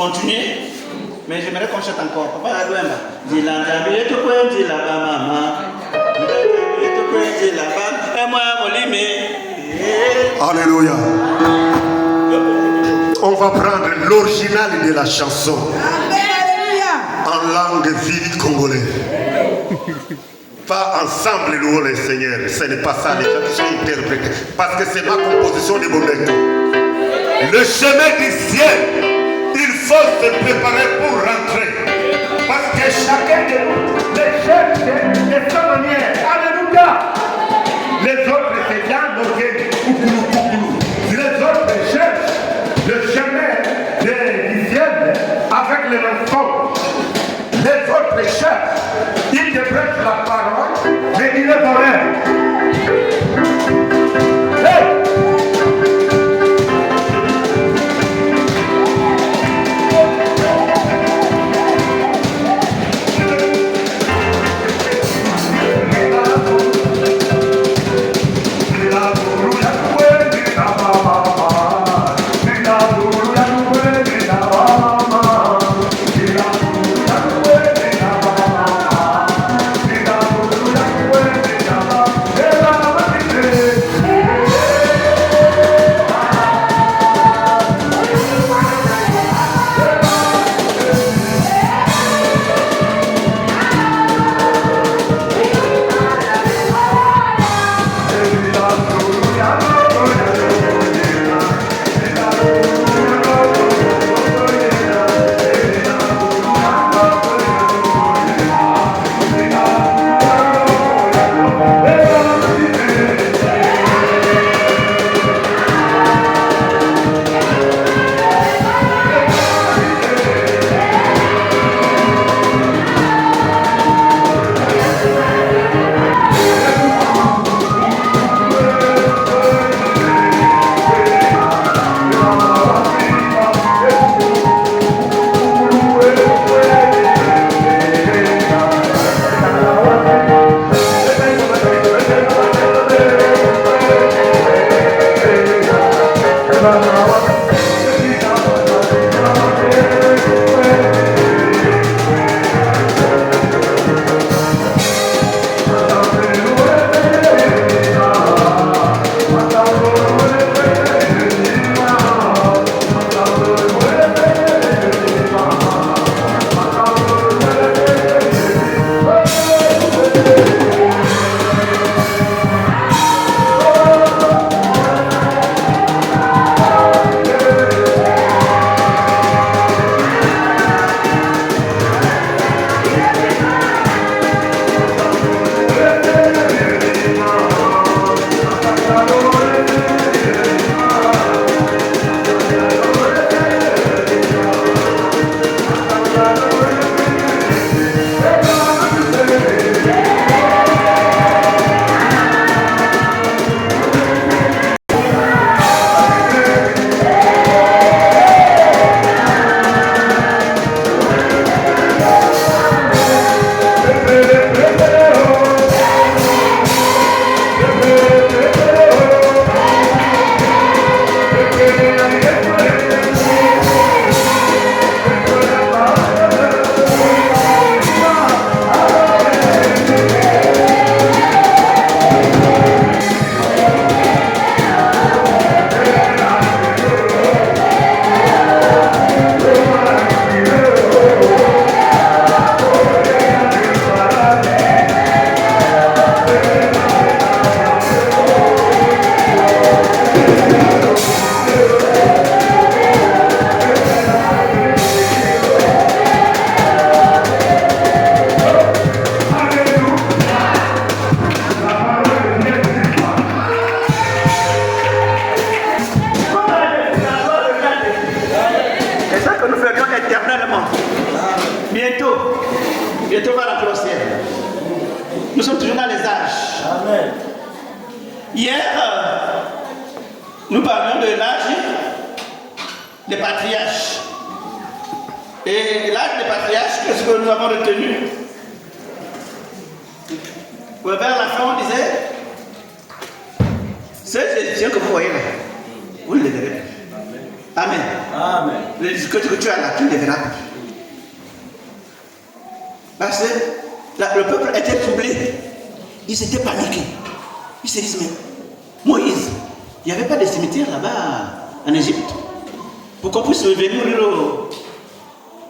continuer. Mais j'aimerais qu'on chante encore. Papa, dis la gabi, tu peux dire là-bas, maman. Tu peux dire là-bas. Et moi, mon limé. Alléluia. On va prendre l'original de la chanson. En langue vive congolaise. Pas ensemble louons le Seigneur. Ce n'est pas ça les gens qui sont interprétés. Parce que c'est ma composition de momento. Le chemin du ciel, il faut se préparer pour rentrer. Parce que chacun de nous les cherche de sa manière. Alléluia. Les autres c'est bien bloqué. Les autres cherchent le chemin du ciel avec les enfants. Les autres cherchent. Ils te prêtent la parole, mais ils ne font rien. Bientôt va la procès. Nous sommes toujours dans les âges. Amen. Hier, nous parlions de l'âge des patriarches. Et l'âge des patriarches, qu'est-ce que nous avons retenu? Vers la fin, on disait, ces Égyptiens que vous voyez là, vous ne les verrez plus. Amen. Amen. Les difficultés que tu as là, tu ne les verras plus. Parce que le peuple était troublé. Ils étaient paniqués. Ils se disent, mais Moïse, il n'y avait pas de cimetière là-bas en Égypte pour qu'on puisse venir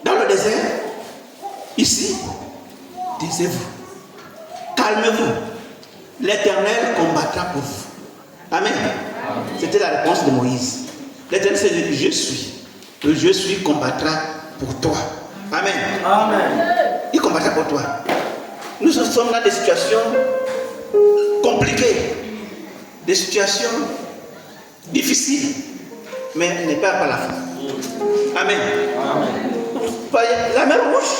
dans le désert. Ici, taisez-vous. Calmez-vous. L'Éternel combattra pour vous. Amen. C'était la réponse de Moïse. L'Éternel s'est dit, je suis. Le je suis combattra pour toi. Amen. Amen. Il combattra pour toi. Nous sommes dans des situations compliquées, des situations difficiles, mais n'est pas par la foi. Amen. Amen. La mer rouge,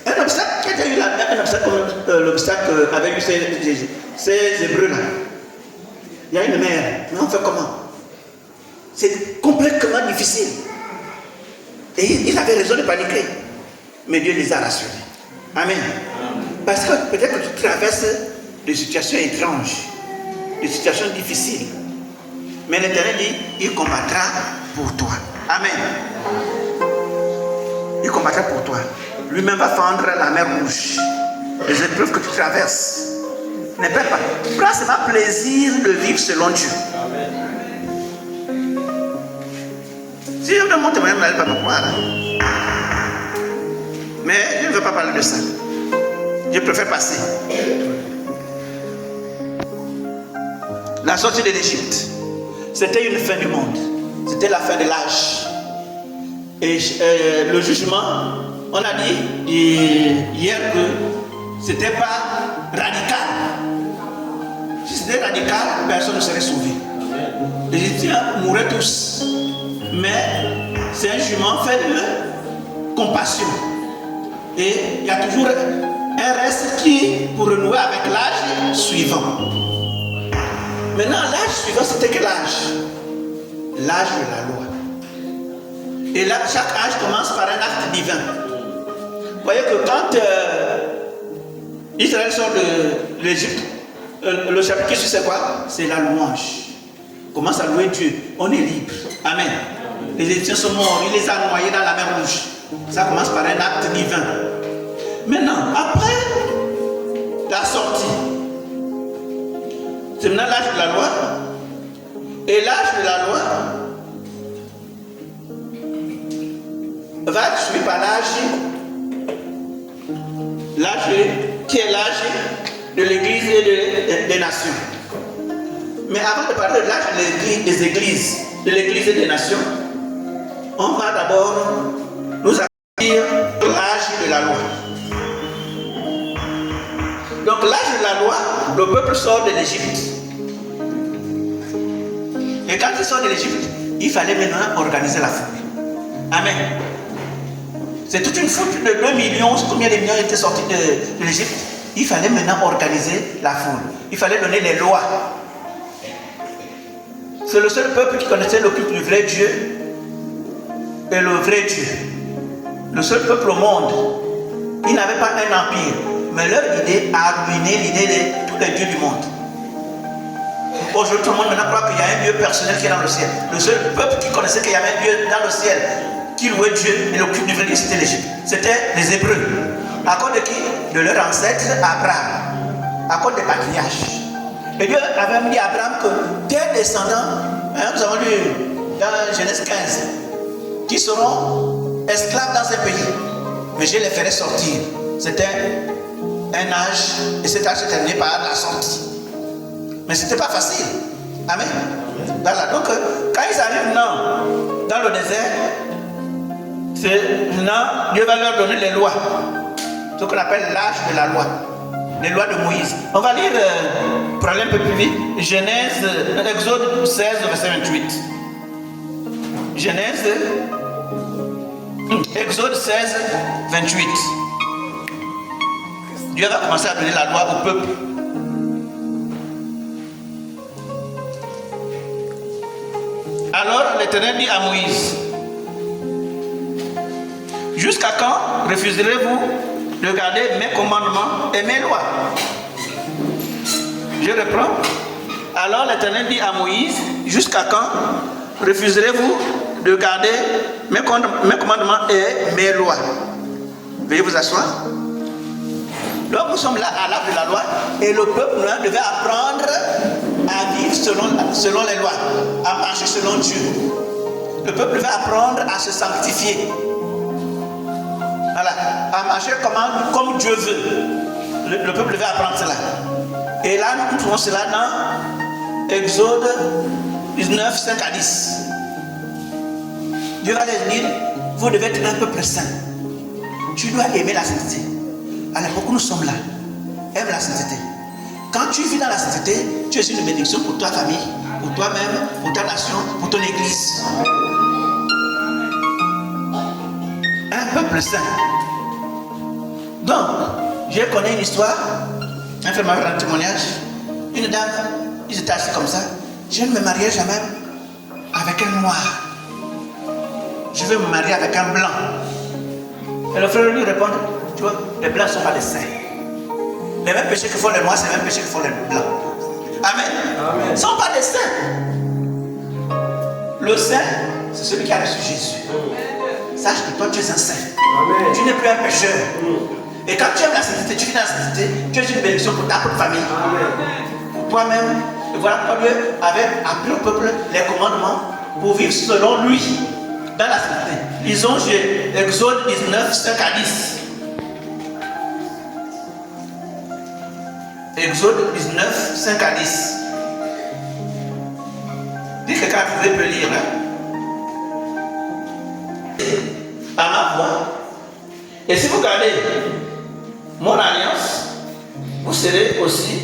un obstacle, qui a eu un obstacle comme l'obstacle avec ces Hébreux là. Il y a une mer, mais on fait comment? C'est complètement difficile. Et ils avaient raison de paniquer. Mais Dieu les a rassurés. Amen. Parce que peut-être que tu traverses des situations étranges, des situations difficiles. Mais l'Éternel dit, il combattra pour toi. Amen. Il combattra pour toi. Lui-même va fendre la mer rouge. Les épreuves que tu traverses. Ne perds pas. Prends seulement plaisir de vivre selon Dieu. Amen. Si je donne mon témoignage, vous n'allez pas me croire. Mais je ne veux pas parler de ça. Je préfère passer. La sortie de l'Égypte, c'était une fin du monde. C'était la fin de l'âge. Et le jugement, on a dit hier que c'était pas radical. Si c'était radical, personne ne serait sauvé. Les Égyptiens mourraient tous. Mais c'est un jugement fait de compassion. Et il y a toujours un reste qui pour renouer avec l'âge suivant. Maintenant, l'âge suivant, c'était quel âge? L'âge de la loi. Et là, chaque âge commence par un acte divin. Vous voyez que quand Israël sort de l'Égypte, le chapitre qui suit, c'est quoi? C'est la louange. On commence à louer Dieu. On est libre. Amen. Les Égyptiens sont morts. Il les a noyés dans la mer rouge. Ça commence par un acte divin. Maintenant, après la sortie, c'est maintenant l'âge de la loi. Et l'âge de la loi va être suivi par l'âge qui est l'âge de l'Église et des nations. Mais avant de parler de l'âge des églises, de l'Église et des nations, on va d'abord nous accueillir l'âge de la loi. Donc l'âge de la loi, le peuple sort de l'Égypte. Et quand il sort de l'Égypte, il fallait maintenant organiser la foule. Amen. C'est toute une foule de 2 millions, combien de millions étaient sortis de l'Égypte. Il fallait maintenant organiser la foule. Il fallait donner les lois. C'est le seul peuple qui connaissait le culte du vrai Dieu et le vrai Dieu. Le seul peuple au monde. Ils n'avaient pas un empire. Mais leur idée a ruiné l'idée de tous les dieux du monde. Aujourd'hui, tout le monde maintenant croit qu'il y a un Dieu personnel qui est dans le ciel. Le seul peuple qui connaissait qu'il y avait un Dieu dans le ciel, qui louait Dieu et le culte du vrai Dieu, c'était l'Égypte. C'était les Hébreux. À cause de qui? De leur ancêtre Abraham. À cause des patriarches. Et Dieu avait dit à Abraham que tes descendants, nous avons lu dans Genèse 15, qui seront esclaves dans un pays. Mais je les ferai sortir. C'était un âge, et cet âge s'est terminé par la sortie. Mais ce n'était pas facile. Amen. Voilà. Donc, quand ils arrivent dans le désert, Dieu va leur donner les lois. Ce qu'on appelle l'âge de la loi. Les lois de Moïse. On va lire, pour aller un peu plus vite, Exode 16, verset 28. Exode 16, 28. Dieu va commencer à donner la loi au peuple. Alors l'Éternel dit à Moïse, jusqu'à quand refuserez-vous de garder mes commandements et mes lois? Je reprends. Alors l'Éternel dit à Moïse, jusqu'à quand refuserez-vous de garder mes commandements et mes lois. Veuillez vous asseoir. Donc nous sommes là à l'âge de la loi et le peuple devait apprendre à vivre selon les lois, à marcher selon Dieu. Le peuple devait apprendre à se sanctifier. Voilà, à marcher comme Dieu veut. Le peuple devait apprendre cela. Et là, nous trouvons cela dans Exode 19, 5 à 10. Dieu va les dire, vous devez être un peuple saint. Tu dois aimer la sainteté. Alors pourquoi nous sommes là? Aime la sainteté. Quand tu vis dans la sainteté, tu es une bénédiction pour ta famille, pour toi-même, pour ta nation, pour ton église. Un peuple saint. Donc, je connais une histoire. Un frère m'a fait un témoignage. Une dame, ils étaient assis comme ça. Je ne me marierai jamais avec un noir. Je veux me marier avec un blanc. Et le frère lui répond, tu vois, les blancs ne sont pas des saints. Les mêmes péchés que font les noirs, c'est les mêmes péchés que font les blancs. Amen. Ils ne sont pas des saints. Le saint, c'est celui qui a reçu Jésus. Sache que toi, tu es un saint. Amen. Tu n'es plus un pécheur. Et quand tu aimes la sainteté, tu vis dans la sainteté, tu es une bénédiction pour ta propre famille. Pour toi-même. Et voilà pourquoi Dieu avait appris au peuple les commandements pour vivre selon lui dans la sainteté. Lisons Exode 19, 5 à 10. Exode 19, 5 à 10. Dis que quelqu'un peut lire. À ma voix. Et si vous gardez mon alliance, vous serez aussi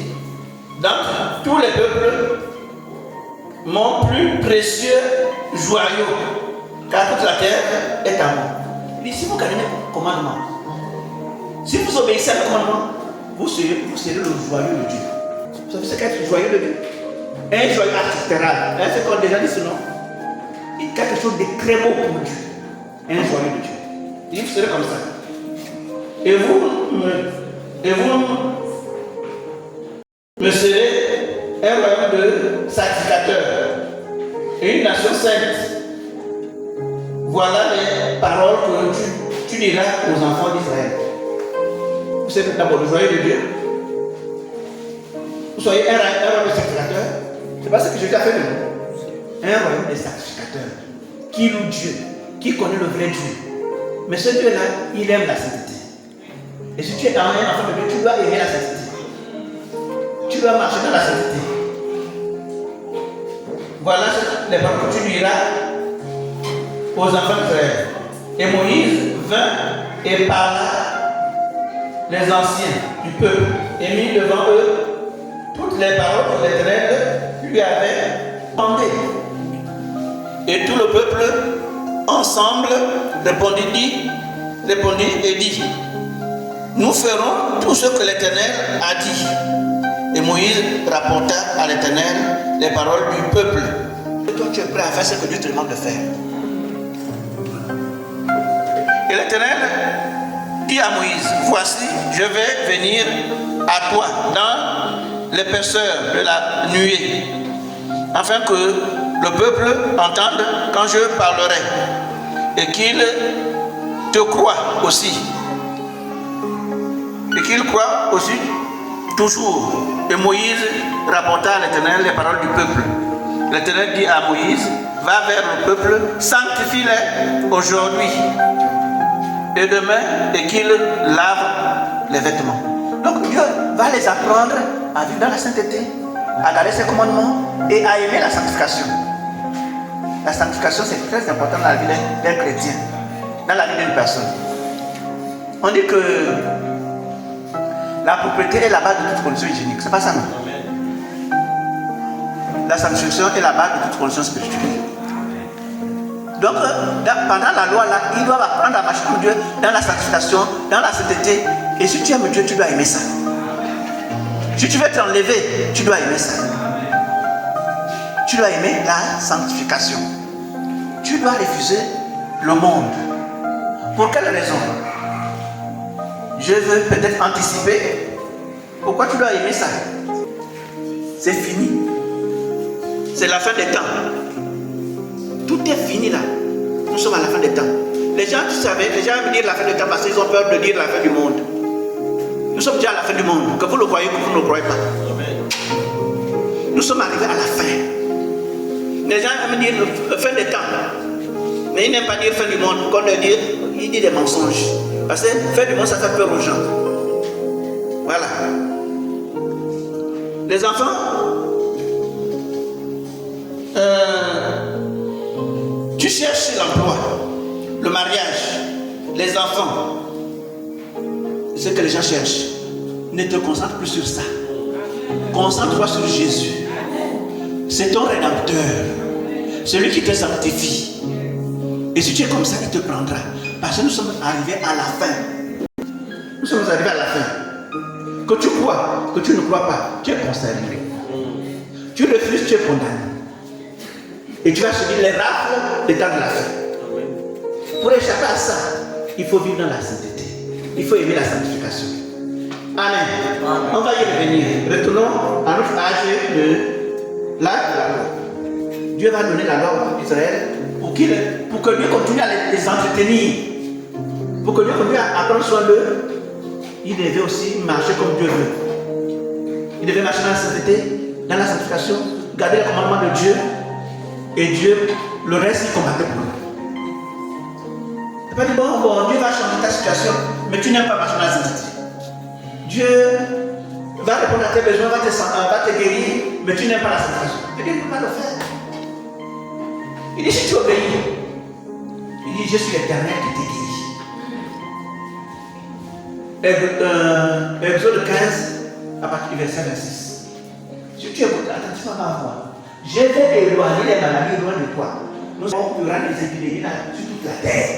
dans tous les peuples mon plus précieux joyau, car toute la terre est à moi. Il dit, si vous gardez mes commandements, si vous obéissez à mes commandements, vous serez le joyau de Dieu. Vous savez ce qu'est le joyau de Dieu? Un joyau artificiel. C'est comme déjà dit ce nom. Quelque chose de très beau pour Dieu. Un joyau de Dieu. Il dit, vous serez comme ça. Et vous me serez un royaume de sacrificateurs et une nation sainte. Voilà les paroles que tu diras aux enfants d'Israël. Vous serez d'abord le joyau de Dieu. Vous soyez un royaume de sacrificateurs. C'est pas ce que Jésus a fait de nous. Un royaume de sacrificateurs qui loue Dieu, qui connaît le vrai Dieu. Mais ce Dieu-là, il aime la sainteté. Et si tu es un enfant de Dieu, tu dois aimer la sainteté. Tu dois marcher dans la sainteté. Voilà les paroles que tu diras aux enfants d'Israël. Et Moïse vint et parla les anciens du peuple et mit devant eux toutes les paroles que l'Éternel lui avait demandées. Et tout le peuple ensemble répondit et dit, nous ferons tout ce que l'Éternel a dit. Et Moïse rapporta à l'Éternel les paroles du peuple. Et toi, tu es prêt à faire ce que Dieu te demande de faire. Et l'Éternel dit à Moïse, voici, je vais venir à toi dans l'épaisseur de la nuée, afin que le peuple entende quand je parlerai, et qu'il te croie aussi. Et qu'il croit aussi toujours. Et Moïse rapporta à l'Éternel les paroles du peuple. L'Éternel dit à Moïse, va vers le peuple, sanctifie-les aujourd'hui et demain, et qu'ils lavent les vêtements. Donc Dieu va les apprendre à vivre dans la sainteté, à garder ses commandements et à aimer la sanctification. La sanctification, c'est très important dans la vie d'un chrétien, dans la vie d'une personne. On dit que la propriété est la base de toute condition hygiénique. C'est pas ça, non? La sanctification est la base de toute condition spirituelle. Donc, pendant la loi, là, ils doivent apprendre à marcher comme Dieu dans la sanctification, dans la sainteté. Et si tu aimes Dieu, tu dois aimer ça. Si tu veux t'enlever, tu dois aimer ça. Tu dois aimer la sanctification. Tu dois refuser le monde. Pour quelle raison? Je veux peut-être anticiper. Pourquoi tu dois aimer ça? C'est fini. C'est la fin des temps. Tout est fini là. Nous sommes à la fin des temps. Les gens, tu savais, les gens aiment dire la fin des temps parce qu'ils ont peur de dire la fin du monde. Nous sommes déjà à la fin du monde, que vous le croyez ou que vous ne le croyez pas. Nous sommes arrivés à la fin. Les gens aiment dire fin des temps. Mais ils n'aiment pas dire fin du monde. Quand ils disent des mensonges. Parce que fin du monde, ça fait peur aux gens. Voilà. Les enfants, tu cherches l'emploi, le mariage, les enfants. Ce que les gens cherchent. Ne te concentre plus sur ça. Concentre-toi sur Jésus. C'est ton rédempteur. Celui qui te sanctifie. Et si tu es comme ça, il te prendra. Parce que nous sommes arrivés à la fin. Nous sommes arrivés à la fin. Que tu crois, que tu ne crois pas, tu es concerné. Tu refuses, tu es condamné. Et tu vas subir les rafles des temps de la fin. Pour échapper à ça, il faut vivre dans la sainteté. Il faut aimer la sanctification. Amen. On va y revenir. Retournons à notre âge de l'âge de la loi. Dieu va donner la loi au peuple d'Israël pour que Dieu continue à les entretenir. Pour que Dieu continue à prendre soin d'eux. Il devait aussi marcher comme Dieu veut. Il devait marcher dans la sainteté, dans la sanctification, garder les commandements de Dieu. Et Dieu, le reste, il combattait pour lui. Il n'a pas dit, bon, Dieu va changer ta situation, mais tu n'aimes pas marcher dans la sainteté. Dieu va répondre à tes besoins, va te guérir, mais tu n'aimes pas la sanctification. Et Dieu ne peut pas le faire. Il dit, si tu obéis, il dit, je suis l'Éternel qui te guérit. Exode 15, à partir du verset 26. Si tu écoutes attentivement ma voix, je vais éloigner les maladies loin de toi. Nous avons il y aura des épidémies sur toute la terre.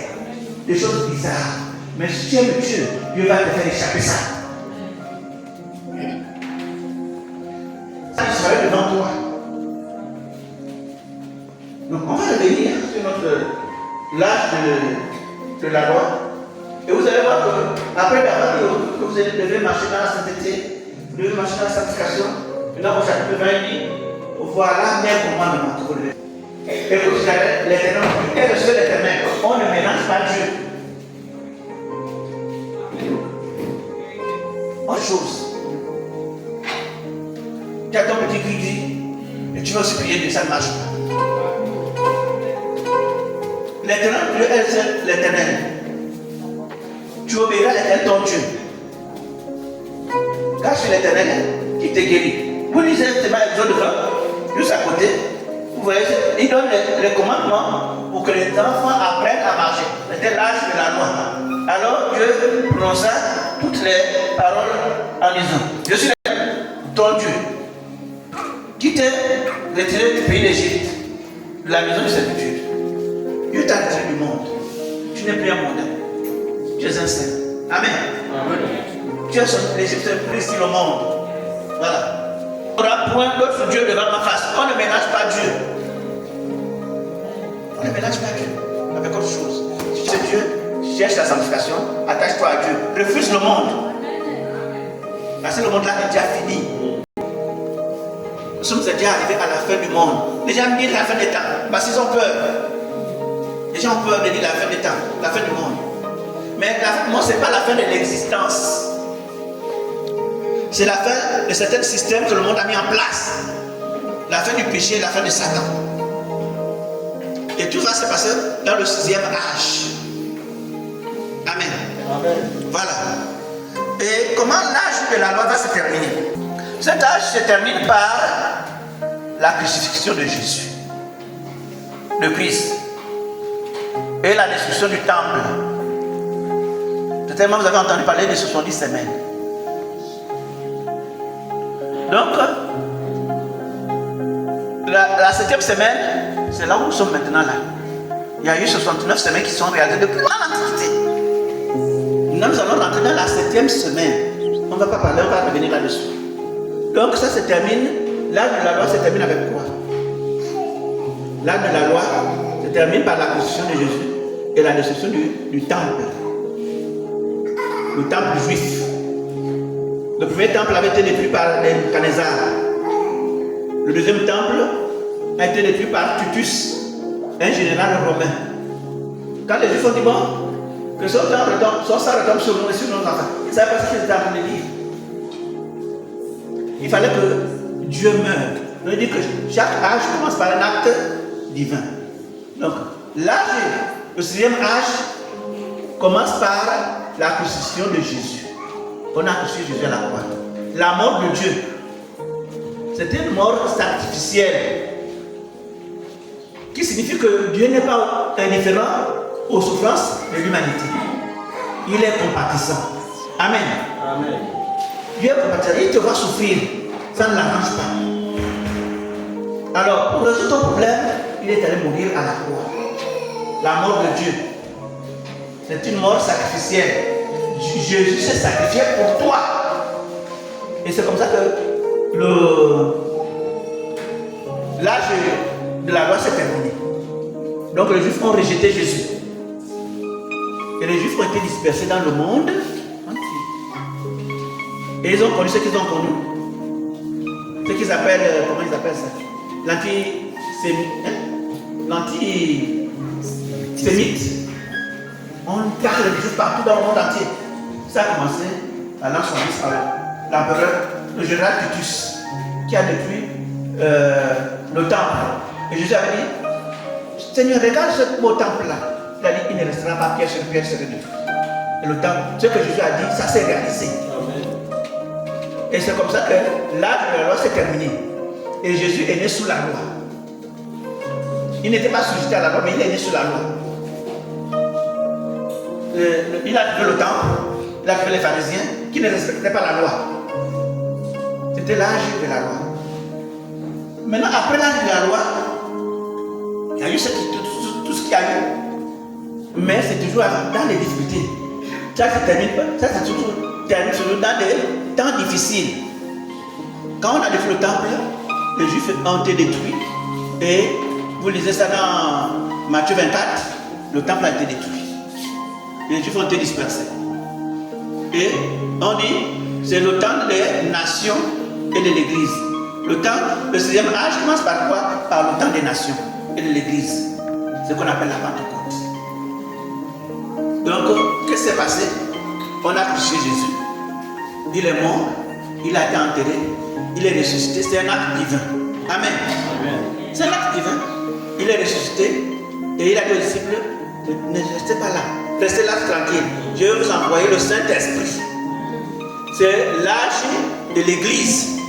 Des choses bizarres. Mais si tu aimes Dieu, Dieu va te faire échapper ça. Ça disparaît devant toi. Donc on va revenir sur l'âge de la loi. Et vous allez voir qu'après d'avoir dit que vous devez marcher dans la sainteté, vous devez marcher dans la sanctification, maintenant au chapitre 20, il dit, voilà mes commandements que vous devez. Et vous savez, l'Éternel, et le seul Éternel, on ne mélange pas Dieu. Autre chose. Tu as ton petit gris et tu vas aussi prier, mais ça ne marche pas. L'Éternel, Dieu est l'Éternel. Tu obéiras à l'Éternel ton Dieu. Car c'est l'Éternel qui te guérit. Vous lisez Exode 20, juste à côté. Vous voyez, il donne les commandements pour que les enfants apprennent à marcher. C'était l'âge de la loi. Alors Dieu prononça toutes les paroles en disant, je suis ton Dieu, qui t'est retiré du pays d'Égypte, de la maison de servitude. Dieu t'a retiré du monde. Tu n'es plus un mondain. Tu es un saint. Amen. Amen. Tu es l'Égypte plus sur le monde. Voilà. On n'aura point d'autre Dieu devant ma face. On ne ménage pas Dieu. On ne ménage pas Dieu avec autre chose. Si tu es Dieu, cherche la sanctification, attache-toi à Dieu. Refuse le monde. Parce que le monde là est déjà fini. Nous sommes déjà arrivés à la fin du monde. Les gens me disent la fin des temps. Parce qu'ils ont peur. Les gens ont peur de dire la fin des temps, la fin du monde. Mais la fin du monde, ce n'est pas la fin de l'existence. C'est la fin de certains systèmes que le monde a mis en place. La fin du péché, la fin de Satan. Et tout va se passer dans le 6e âge. Amen. Amen. Voilà. Et comment l'âge de la loi va se terminer? Cet âge se termine par la crucifixion de Jésus, le Christ, et la destruction du temple. Certainement, vous avez entendu parler de 70 semaines. Donc, la 7e semaine, c'est là où nous sommes maintenant là. Il y a eu 69 semaines qui sont réalisées depuis l'Antiquité. Nous allons rentrer dans la 7e semaine. On ne va pas parler, on va revenir là-dessus. Donc ça se termine, l'âge de la loi se termine avec quoi? L'âge de la loi se termine par la crucifixion de Jésus et la destruction du temple. Le temple juif. Le premier temple avait été détruit par les Nebuchadnezzar. Le deuxième temple a été détruit par Titus, un général romain. Quand les Juifs ont dit bon, que son sang retombe sur nous et sur nos enfants, ils ne savaient pas ce qu'ils étaient en train de dire. Il fallait que Dieu meure. On dit que chaque âge commence par un acte divin. Donc, l'âge, le 6e âge, commence par la crucifixion de Jésus. On a crucifié Jésus à la croix. La mort de Dieu. C'était une mort sacrificielle. Qui signifie que Dieu n'est pas indifférent aux souffrances de l'humanité. Il est compatissant. Amen. Amen. Dieu est compatissant. Il te voit souffrir. Ça ne l'arrange pas. Alors, pour résoudre ton problème, il est allé mourir à la croix. La mort de Dieu. C'est une mort sacrificielle. Jésus s'est sacrifié pour toi. Et c'est comme ça que l'âge de la loi s'est terminé. Donc les Juifs ont rejeté Jésus. Et les Juifs ont été dispersés dans le monde entier. Et ils ont connu ce qu'ils ont connu. Ce qu'ils appellent, comment ils appellent ça? L'antisémite. On garde les Juifs partout dans le monde entier. Ça a commencé à l'an 70 par l'empereur, le général Titus, qui a détruit le temple. Et Jésus avait dit, Seigneur, regarde ce beau temple-là. Il a dit, il ne restera pas pierre sur pierre sur détruit. Et le temple, ce que Jésus a dit, ça s'est réalisé. Amen. Et c'est comme ça que l'âge de la loi s'est terminé. Et Jésus est né sous la loi. Il n'était pas suscité à la loi, mais il est né sous la loi. Il a trouvé le temple, il a trouvé les pharisiens qui ne respectaient pas la loi. C'était l'âge de la loi. Maintenant, après l'âge de la loi, il y a eu tout ce qu'il y a eu. Mais c'est toujours dans les difficultés. Ça c'est toujours dans des temps difficiles. Quand on a détruit le temple, les Juifs ont été détruits. Et vous lisez ça dans Matthieu 24, le temple a été détruit. Les Juifs ont été dispersés. Et on dit, c'est le temps des nations et de l'Église. Le 6e âge commence par quoi? Par le temps des nations et de l'Église. C'est ce qu'on appelle la Pentecôte. Donc, qu'est-ce qui s'est passé? On a crucifié Jésus. Il est mort, il a été enterré, il est ressuscité. C'est un acte divin. Amen. C'est un acte divin. Il est ressuscité et il a dit aux disciples, ne restez pas là. Restez là tranquille. Je vais vous envoyer le Saint-Esprit. C'est l'âge de l'Église.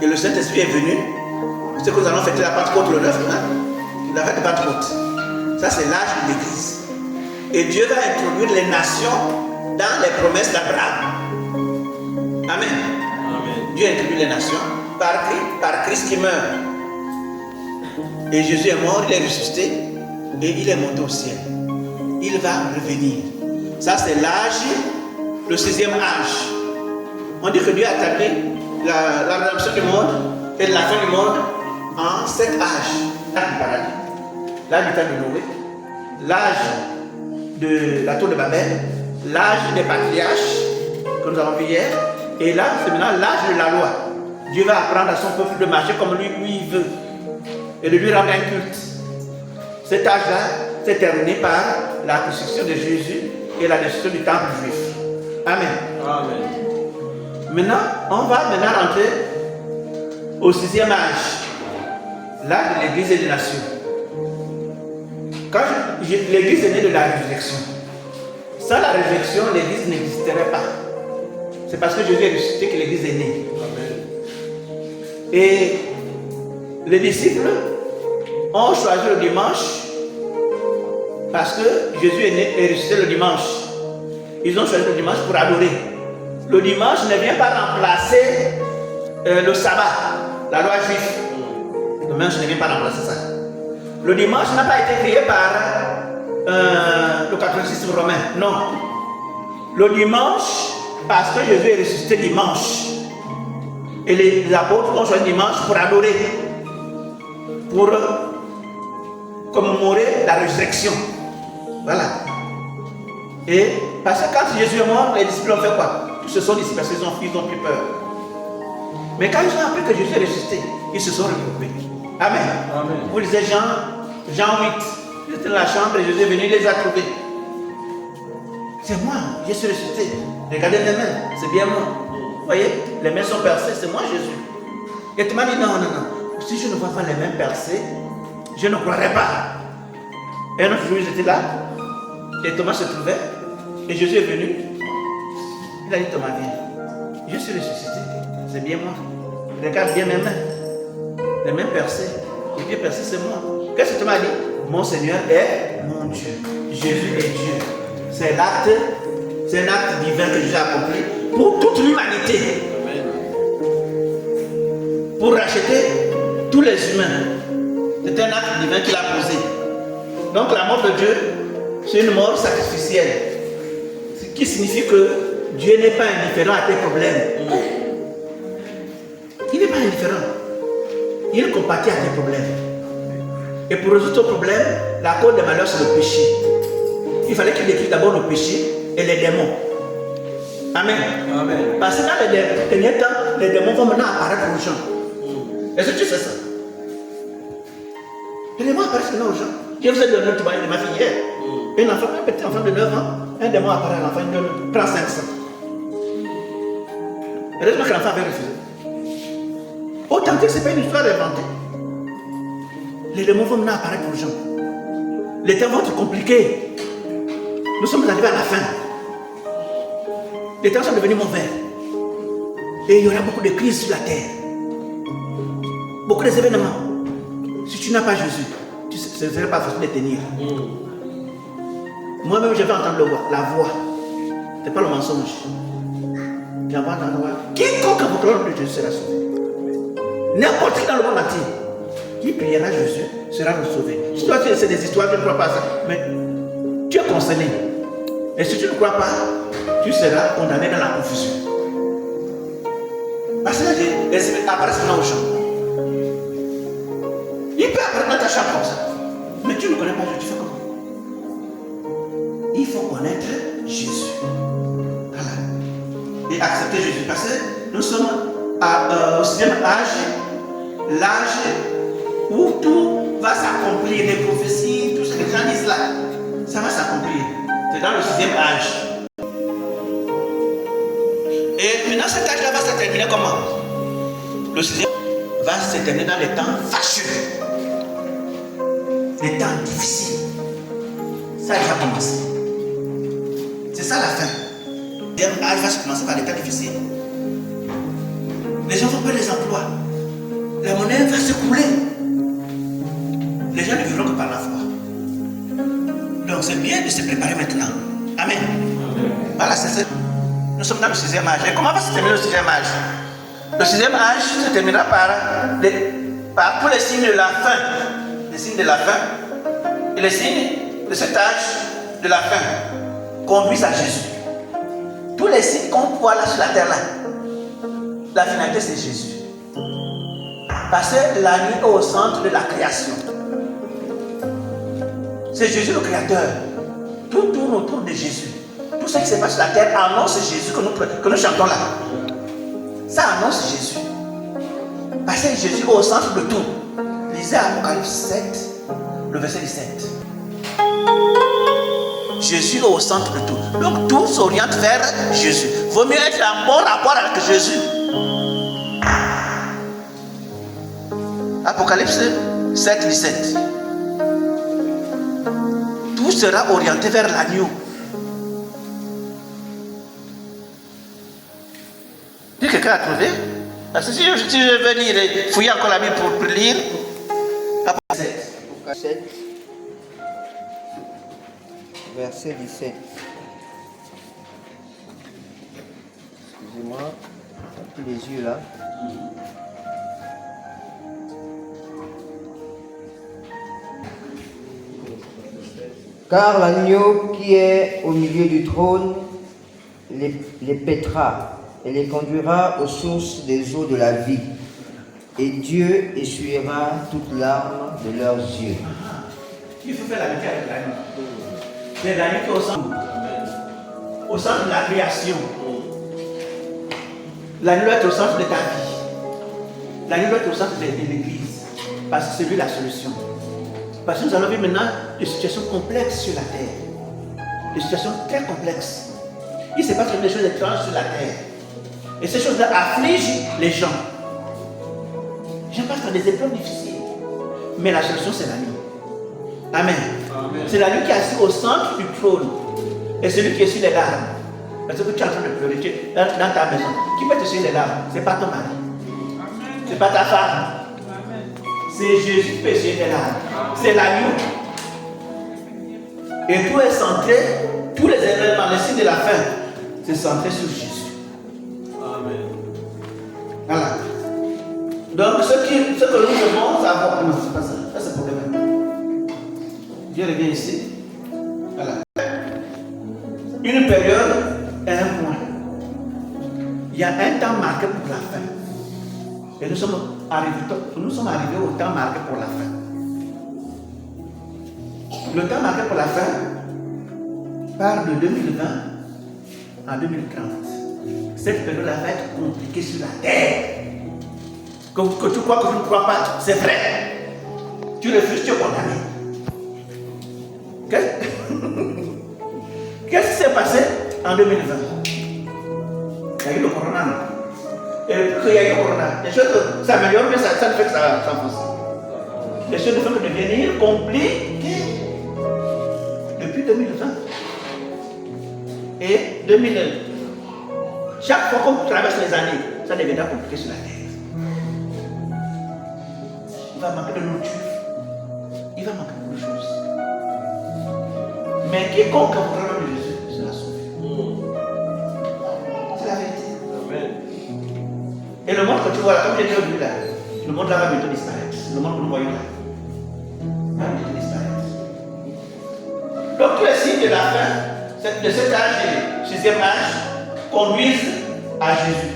Et le Saint-Esprit est venu. C'est que nous allons fêter la Pentecôte le 9, la fête de Pentecôte. Ça, c'est l'âge de l'Église. Et Dieu va introduire les nations dans les promesses d'Abraham. Amen. Amen. Dieu introduit les nations par Christ qui meurt. Et Jésus est mort, il est ressuscité et il est monté au ciel. Il va revenir. Ça, c'est l'âge, le 6e âge. On dit que Dieu a établi la rédemption du monde et la fin du monde en 7 âges. L'âge du paradis, l'âge du temps de Noé, l'âge de la tour de Babel, l'âge des patriarches que nous avons vu hier, et là, c'est maintenant l'âge de la loi. Dieu va apprendre à son peuple de marcher comme lui il veut et de lui rendre un culte. Cet âge-là s'est terminé par la crucifixion de Jésus et la destruction du temple juif. Amen. Amen. Maintenant, on va rentrer au 6e âge, l'âge de l'Église et des nations. Quand l'Église est née de la résurrection, sans la résurrection, l'Église n'existerait pas. C'est parce que Jésus est ressuscité que l'Église est née. Amen. Et les disciples ont choisi le dimanche parce que Jésus est né et ressuscité le dimanche. Ils ont choisi le dimanche pour adorer. Le dimanche ne vient pas remplacer le sabbat, la loi juive. Le dimanche ne vient pas remplacer ça. Le dimanche n'a pas été créé par le catholicisme romain. Non. Le dimanche, parce que Jésus est ressuscité dimanche. Et les apôtres ont choisi dimanche pour adorer. Pour commémorer la résurrection. Voilà. Et parce que quand Jésus est mort, les disciples ont fait quoi? Tous se sont dispersés, ils ont pris peur. Mais quand ils ont appris que Jésus est ressuscité, ils se sont regroupés. Amen. Amen. Vous lisez Jean 8, J'étais dans la chambre et Jésus est venu, il les a trouvés. C'est moi, je suis ressuscité. Regardez mes mains, c'est bien moi. Vous voyez, les mains sont percées, c'est moi Jésus. Et Thomas dit non. Si je ne vois pas les mains percées, je ne croirai pas. Et un autre jour, j'étais là, et Thomas se trouvait, et Jésus est venu. Il a dit Thomas, viens. Je suis ressuscité, c'est bien moi. Regarde bien mes mains. Les mains percées, les pieds percés, c'est moi. Qu'est-ce que Thomas a dit? Mon Seigneur est mon Dieu. Jésus est Dieu. C'est un acte divin que Jésus a accompli pour toute l'humanité. Pour racheter tous les humains. C'est un acte divin qu'il a posé. Donc la mort de Dieu, c'est une mort sacrificielle. Ce qui signifie que Dieu n'est pas indifférent à tes problèmes. Il n'est pas indifférent. Il compatit à tes problèmes. Et pour résoudre ton problème, la cause des malheurs, c'est le péché. Il fallait qu'il décrit d'abord le péché et les démons. Amen. Amen. Parce que dans les derniers temps, les démons vont maintenant apparaître aux gens. Est-ce que tu sais ça? Les démons apparaissent maintenant aux gens. Je vous ai donné le témoignage de ma fille hier. Un petit enfant de 9 ans, un démon apparaît à l'enfant, il donne 3500. Heureusement que l'enfant avait refusé. Autant que ce n'est pas une histoire inventée. Les démons vont maintenant apparaître aux gens. Les temps vont être compliqués. Nous sommes arrivés à la fin. Les temps sont devenus mauvais. Et il y aura beaucoup de crises sur la terre. Beaucoup d'événements. Si tu n'as pas Jésus, ce ne serait pas facile de tenir. Moi-même, je vais entendre la voix. Ce n'est pas le mensonge. J'entends la voix. Quiconque invoquera le nom de Jésus sera sauvé. N'importe qui dans le monde entier qui priera Jésus sera sauvé. Si toi, c'est des histoires, tu ne crois pas à ça. Mais tu es concerné. Et si tu ne crois pas, tu seras condamné dans la confusion. Parce que les esprits apparaissent maintenant aux gens. Il peut apparaître dans ta chambre comme ça. Mais tu ne connais pas Jésus, tu fais comment? Il faut connaître Jésus. Voilà. Et accepter Jésus. Parce que nous sommes au 6e âge, l'âge où tout va s'accomplir, les prophéties, tout ce que les gens disent là, ça va s'accomplir. C'est dans le 6e âge. Et maintenant cet âge-là va se terminer comment? Le 6e va se terminer dans les temps fâcheux. Les temps difficiles. Ça va commencer. C'est ça la fin. Le 6e âge va se commencer par les temps difficiles. Les gens vont perdre les emplois. La monnaie va se couler. Les gens ne vivront que par la foi. Donc c'est bien de se préparer maintenant. Amen. Voilà, c'est ça. Nous sommes dans le 6e âge. Et comment va se terminer le 6e âge? Le 6e âge se terminera par tous les signes de la fin. Les signes de la fin. Et les signes de cet âge de la fin conduisent à Jésus. Tous les signes qu'on voit là sur la terre là, la finalité c'est Jésus. Parce que la nuit est au centre de la création. C'est Jésus le créateur. Tout tourne autour de Jésus. Tout ce qui se passe sur la terre annonce Jésus que nous chantons là. Ça annonce Jésus. Parce que Jésus est au centre de tout. Lisez Apocalypse 7, le verset 17. Jésus est au centre de tout. Donc tout s'oriente vers Jésus. Vaut mieux être en bon rapport avec Jésus. Apocalypse 7, 17. Tout sera orienté vers l'agneau. Si quelqu'un a trouvé, parce que si je vais lire et fouiller encore la Bible pour lire, Apocalypse 7, verset 17. Excusez-moi, j'ai plus les yeux là. Car l'agneau qui est au milieu du trône les paîtra et les conduira aux sources des eaux de la vie. Et Dieu essuiera toutes larmes de leurs yeux. Il faut faire l'amitié avec l'agneau. C'est l'agneau qui est au centre de la création. L'agneau doit être au centre de ta vie. L'agneau doit être au centre de l'église. Parce que c'est lui la solution. Parce que nous allons vivre maintenant des situations complexes sur la terre. Des situations très complexes. Il se passe des choses étranges sur la terre. Et ces choses-là affligent les gens. Les gens passent par des épreuves difficiles. Mais la solution, c'est l'agneau. Amen. Amen. C'est l'agneau qui est assis au centre du trône. Et celui qui est sur les larmes. Parce que tu es en train de pleurer dans ta maison. Qui peut te sur les larmes? Ce n'est pas ton mari. Ce n'est pas ta femme. C'est Jésus qui peut sur les larmes. C'est l'agneau. Et tout est centré, tous les événements, les signes de la fin, c'est centré sur Jésus. Amen. Voilà. Donc, ce que nous devons savoir, non, c'est pas ça. Ça, c'est le problème. Dieu revient ici. Voilà. Une période et un point. Il y a un temps marqué pour la fin. Et nous sommes arrivés au temps marqué pour la fin. Le temps marqué pour la fin part de 2020 à 2030. Cette période-là va être compliquée sur la terre. Que tu crois que tu ne crois pas, c'est vrai. Tu refuses, tu es condamné. Qu'est-ce qui s'est passé en 2020? Il y a eu le corona, non? Et depuis qu'il y a eu le corona, les choses s'améliorent, mais ça ne fait que ça s'enfonce. Les choses ne font que devenir compliquées. Depuis 2020 et 2001. Chaque fois qu'on traverse les années, ça deviendra compliqué sur la terre. Il va manquer de nourriture. Il va manquer de beaucoup de choses. Mais quiconque a le nom de Jésus sera sauvé. C'est la vérité. Amen. Et le monde que tu vois là, comme j'ai dit au début là, le monde là va bientôt disparaître. Le monde que nous voyons là va bientôt disparaître. Donc tous les signes de la fin de cet âge, de 6e âge, conduisent à Jésus.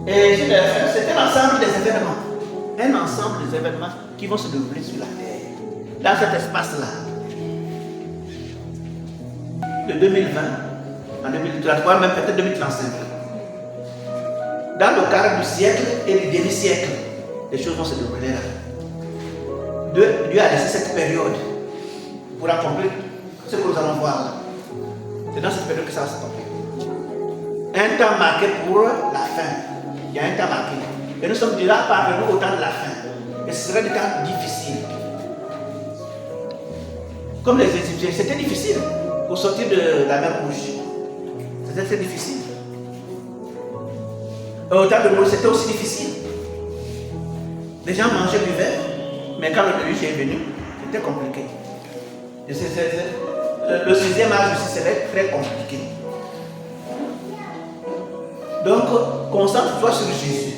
Et c'est un ensemble des événements. Un ensemble des événements qui vont se dérouler sur la terre. Dans cet espace-là. De 2020 à 2033, même peut-être 2035. Dans le cadre du siècle et du demi-siècle, les choses vont se dérouler là. Dieu a laissé cette période pour accomplir ce que nous allons voir là. C'est dans cette période que ça va s'accomplir. Un temps marqué pour la fin. Il y a un temps marqué. Et nous sommes déjà parvenus au temps de la fin. Et ce serait des temps difficiles. Comme les Égyptiens, c'était difficile pour sortir de la mer Rouge. C'était très difficile. Et au temps de Moïse, c'était aussi difficile. Les gens mangeaient, buvaient, mais quand le déluge est venu, c'était compliqué. Le 6e âge aussi serait très compliqué. Donc, concentre-toi sur Jésus.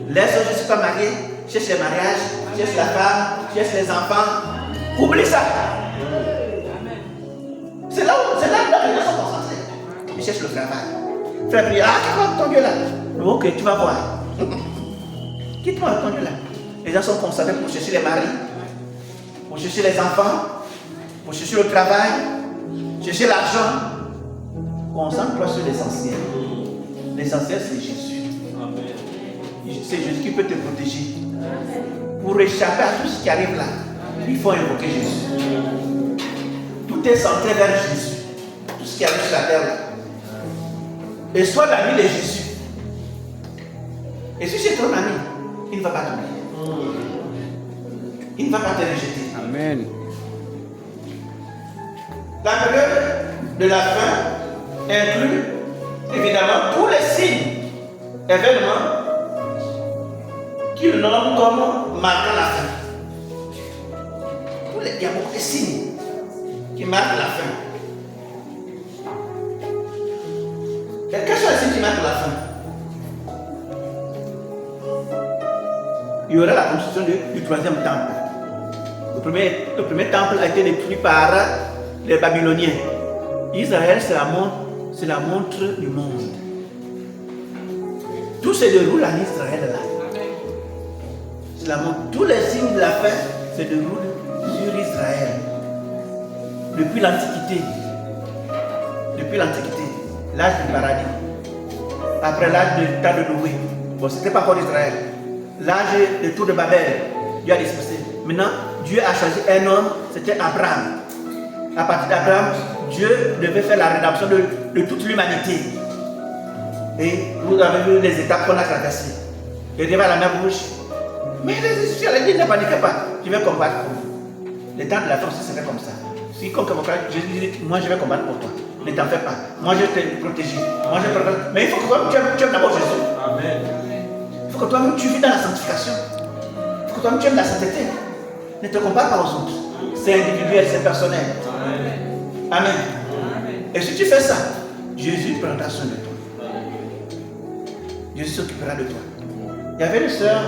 Laisse Jésus pas marié, cherche les mariages, cherche la femme, cherche les enfants. Oublie ça. C'est là où les gens sont concentrés. Ils cherchent le travail. Frère, prier, ton Dieu là. Ok, tu vas voir. Quitte-moi ton Dieu là. Les gens sont concentrés pour chercher les maris, pour chercher les enfants, pour chercher le travail, chercher l'argent. Concentre-toi sur l'essentiel. L'essentiel, c'est Jésus. C'est Jésus qui peut te protéger. Pour échapper à tout ce qui arrive là, il faut invoquer Jésus. Tout est centré vers Jésus. Tout ce qui arrive sur la terre là. Et sois l'ami de Jésus. Et si c'est ton ami, il ne va pas t'oublier. Il ne va pas te rejeter. Amen. La période de la fin inclut évidemment tous les signes, événements qui le nomment comme marquant la fin. Il y a beaucoup de signes qui marquent la fin. Et quels sont les signes qui marquent la fin? Il y aura la construction du 3e temple. Le premier temple a été détruit par les Babyloniens. Israël, c'est la montre du monde. Tout se déroule en Israël là. C'est la montre. Tous les signes de la fin se déroulent sur Israël. Depuis l'Antiquité. L'âge du paradis. Après l'âge du temps de Noé. Bon, c'était pas encore Israël. L'âge de tour de Babel. Dieu a dispersé. Maintenant, Dieu a choisi un homme, c'était Abraham. À partir d'Abraham, Dieu devait faire la rédemption de toute l'humanité. Et vous avez vu les étapes qu'on a traversées. Il arrive à la mer Rouge. Mais les Égyptiens, elle dit, ne paniquez pas, je vais combattre pour vous. Le temps de la fin aussi serait comme ça. Si comme mon frère, Jésus dit, moi je vais combattre pour toi. Ne t'en fais pas. Moi je vais te protéger. Moi je vais te protéger. Mais il faut que toi tu aimes d'abord Jésus. Amen. Il faut que toi-même tu vis dans la sanctification. Il faut que toi-même tu aimes la sainteté. Ne te compare pas aux autres. C'est individuel, c'est personnel. Amen. Amen. Et si tu fais ça, Jésus prendra soin de toi. Jésus s'occupera de toi. Il y avait une sœur,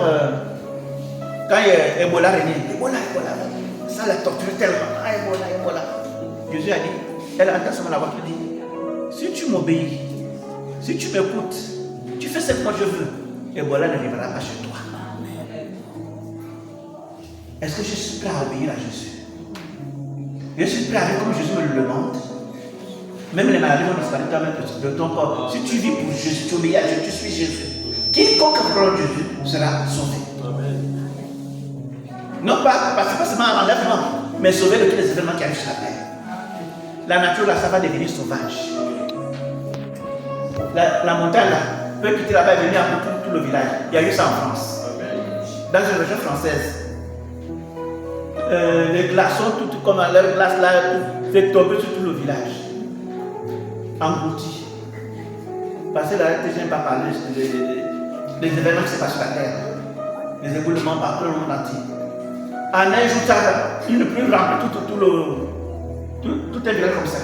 quand Ebola est né, Ebola, ça l'a torturé tellement. Ah, Ebola. Jésus a dit, elle a entendu la voix qui dit, si tu m'obéis, si tu m'écoutes, tu fais ce que moi je veux, Ebola n'arrivera pas chez toi. Est-ce que je suis prêt à obéir à Jésus? Je suis prêt à vivre comme Jésus me le demande. Même les maladies vont disparaître toi-même de ton corps. Si tu vis pour Jésus, tu obéis à Jésus, tu suis Jésus. Quiconque croit en Jésus sera sauvé. Amen. Non pas seulement à l'enlèvement, mais sauvé de tous les événements qui arrivent sur la terre. La nature là, ça va devenir sauvage. La montagne là peut quitter là-bas et venir à tout le village. Il y a eu ça en France. Dans une région française. Les glaçons, tout comme leur glace là, fait tomber sur tout le village. Englouti. Parce que là, je n'ai pas parlé des événements qui se passent sur la terre. Les éboulements partout le monde entier. En un jour, une pluie remplit tout un village comme ça.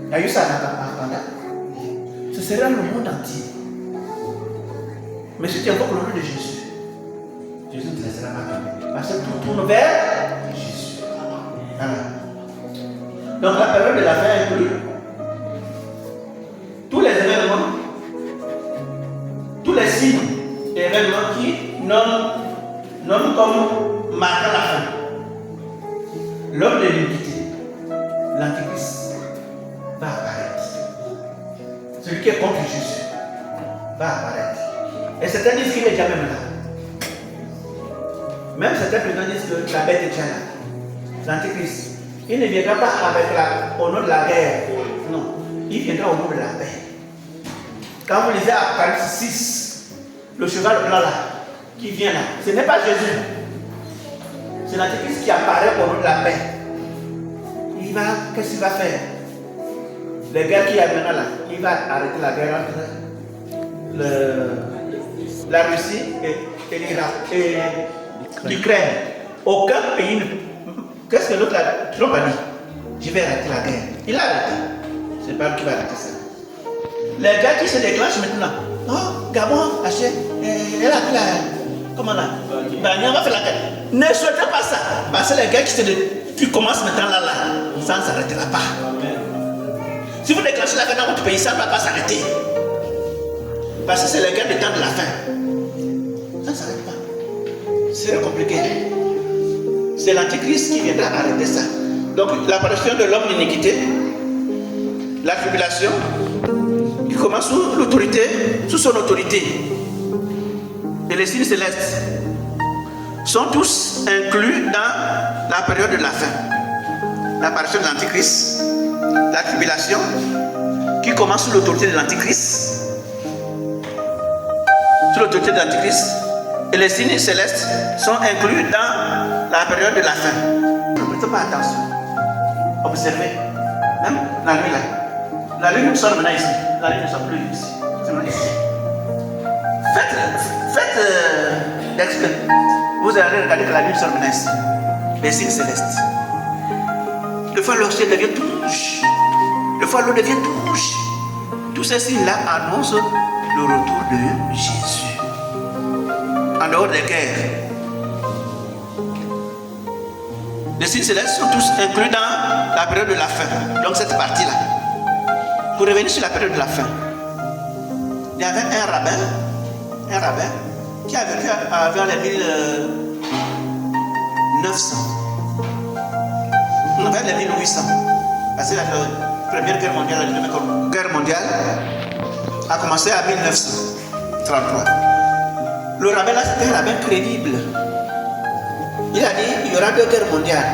Il y a eu ça en Canada. Ce sera le monde entier. Mais si tu invoques le nom de Jésus, Jésus ne te laissera pas tomber. Parce que tout tourne vers Jésus. Amen. Donc la période de la fin inclut tous les événements, tous les signes et événements qui nomment comme marquant la fin. L'homme de l'iniquité, l'antéchrist, va apparaître. Celui qui est contre Jésus va apparaître. Et certains disent qu'il est déjà même là. Même certains prétendent que la bête est déjà là. L'antéchrist. Il ne viendra pas au nom de la guerre. Non. Il viendra au nom de la paix. Quand vous lisez Apocalypse 6, le cheval blanc là, qui vient là, ce n'est pas Jésus. C'est l'antéchrist qui apparaît au nom de la paix. Qu'est-ce qu'il va faire? Les guerres qu'il y a maintenant là, il va arrêter la guerre entre la Russie et l'Irak et l'Ukraine. Aucun pays ne. Qu'est-ce que l'autre a Trump a dit? Je vais arrêter la guerre. Il a arrêté. C'est pas lui qui va arrêter ça. Les gars qui se déclenchent maintenant. Oh, Gabon, Haché, elle a pris la. Comment là? On va faire la guerre. Ne souhaitez pas ça. Parce que les gars qui commencent maintenant là, ça ne s'arrêtera pas. Si vous déclenchez la guerre dans votre pays, ça ne va pas s'arrêter. Parce que c'est les guerres du temps de la fin. Ça ne s'arrête pas. C'est compliqué. C'est l'antéchrist qui viendra arrêter ça. Donc l'apparition de l'homme d'iniquité, la tribulation, qui commence sous son autorité. Et les signes célestes sont tous inclus dans la période de la fin. L'apparition de l'antéchrist, la tribulation, qui commence sous l'autorité de l'antéchrist, et les signes célestes sont inclus dans la période de la fin. Ne prêtez pas attention. Observez. Même la nuit là. La nuit nous sommes maintenant ici. La nuit nous sommes plus ici. C'est maintenant ici. Faites l'expert. Vous allez regarder que la nuit nous sommes maintenant ici. Les signes célestes. Des fois le ciel devient tout rouge. Des fois l'eau devient tout rouge. Tous ces signes-là annoncent le retour de Jésus. En dehors des guerres. Les signes célestes sont tous inclus dans la période de la fin. Donc cette partie-là. Pour revenir sur la période de la fin. Il y avait un rabbin qui a vécu avant les 1900. On avait les 1800. Parce que la première guerre mondiale, la deuxième guerre mondiale a commencé en 1933. Le rabbin là, c'était un rabbin crédible. Il a dit il y aura 2 guerres mondiales.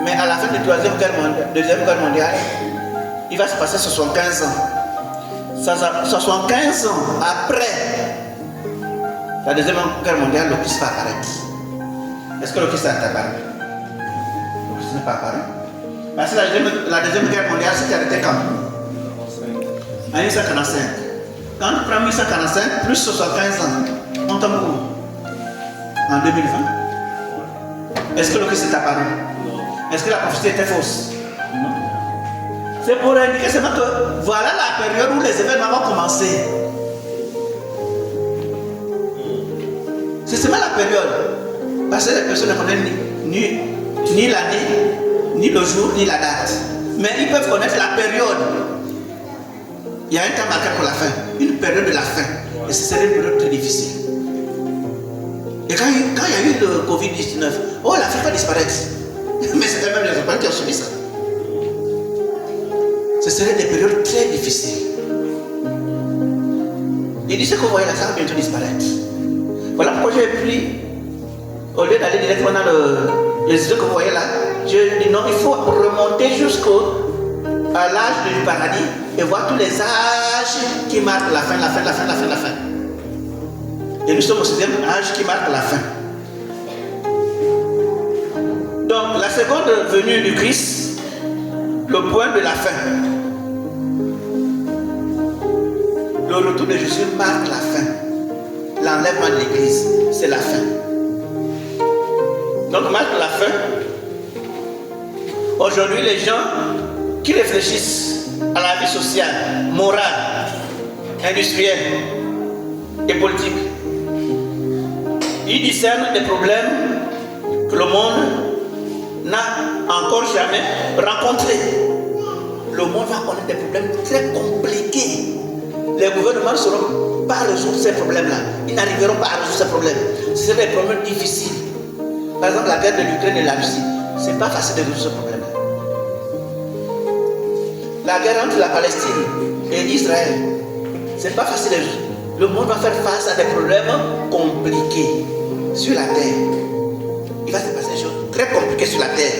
Mais à la fin de la deuxième guerre mondiale, il va se passer 75 ans. 75 ans après la deuxième guerre mondiale, le Christ va apparaître. Est-ce que le Christ est apparu? Le Christ n'est pas apparu. Parce que la deuxième guerre mondiale s'est arrêtée quand? En 1945. Quand tu prends 1945 plus 75 ans, on tombe où? En 2020. Est-ce que le Christ est apparu? Est-ce que la prophétie était fausse? Non. C'est pour indiquer seulement que voilà la période où les événements vont commencer. C'est seulement la période. Parce que les personnes ne connaissent ni l'année, ni le jour, ni la date. Mais ils peuvent connaître la période. Il y a un temps marqué pour la fin, une période de la fin. Et ce serait une période très difficile. Et quand il y a eu le Covid-19, oh, l'Afrique va disparaître. Mais c'était même les Européens qui ont subi ça. Ce serait des périodes très difficiles. Il dit ce que vous voyez là, ça va bientôt disparaître. Voilà pourquoi j'ai pris, au lieu d'aller directement dans les yeux que vous voyez là, je dis non, il faut remonter jusqu'à l'âge du paradis et voir tous les âges qui marquent la fin. Et nous sommes au 6e âge qui marque la fin. Donc la seconde venue du Christ, le point de la fin. Le retour de Jésus marque la fin. L'enlèvement de l'Église, c'est la fin. Donc marque la fin. Aujourd'hui, les gens qui réfléchissent à la vie sociale, morale, industrielle et politique, ils discernent des problèmes que le monde n'a encore jamais rencontrés. Le monde va connaître des problèmes très compliqués. Les gouvernements ne sauront pas résoudre ces problèmes-là. Ils n'arriveront pas à résoudre ces problèmes. Ce sont des problèmes difficiles. Par exemple, la guerre de l'Ukraine et la Russie. Ce n'est pas facile de résoudre ce problème-là. La guerre entre la Palestine et Israël, ce n'est pas facile de résoudre. Le monde va faire face à des problèmes compliqués sur la terre. Il va se passer des choses très compliquées sur la terre.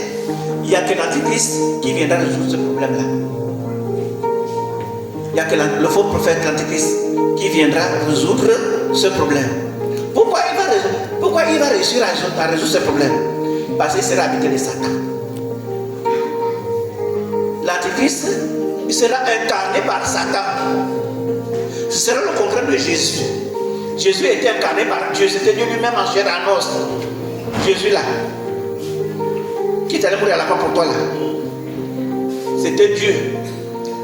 Il n'y a que l'Antichrist qui viendra résoudre ce problème-là. Il n'y a que le faux prophète, l'Antichrist, qui viendra résoudre ce problème. Pourquoi il va réussir à résoudre ce problème? Parce qu'il sera habité de Satan. L'Antichrist, il sera incarné par Satan. Ce sera le contraire de Jésus. Jésus était incarné par Dieu. C'était Dieu lui-même en chair et en os. Jésus là, qui est allé mourir à la croix pour toi là, c'était Dieu.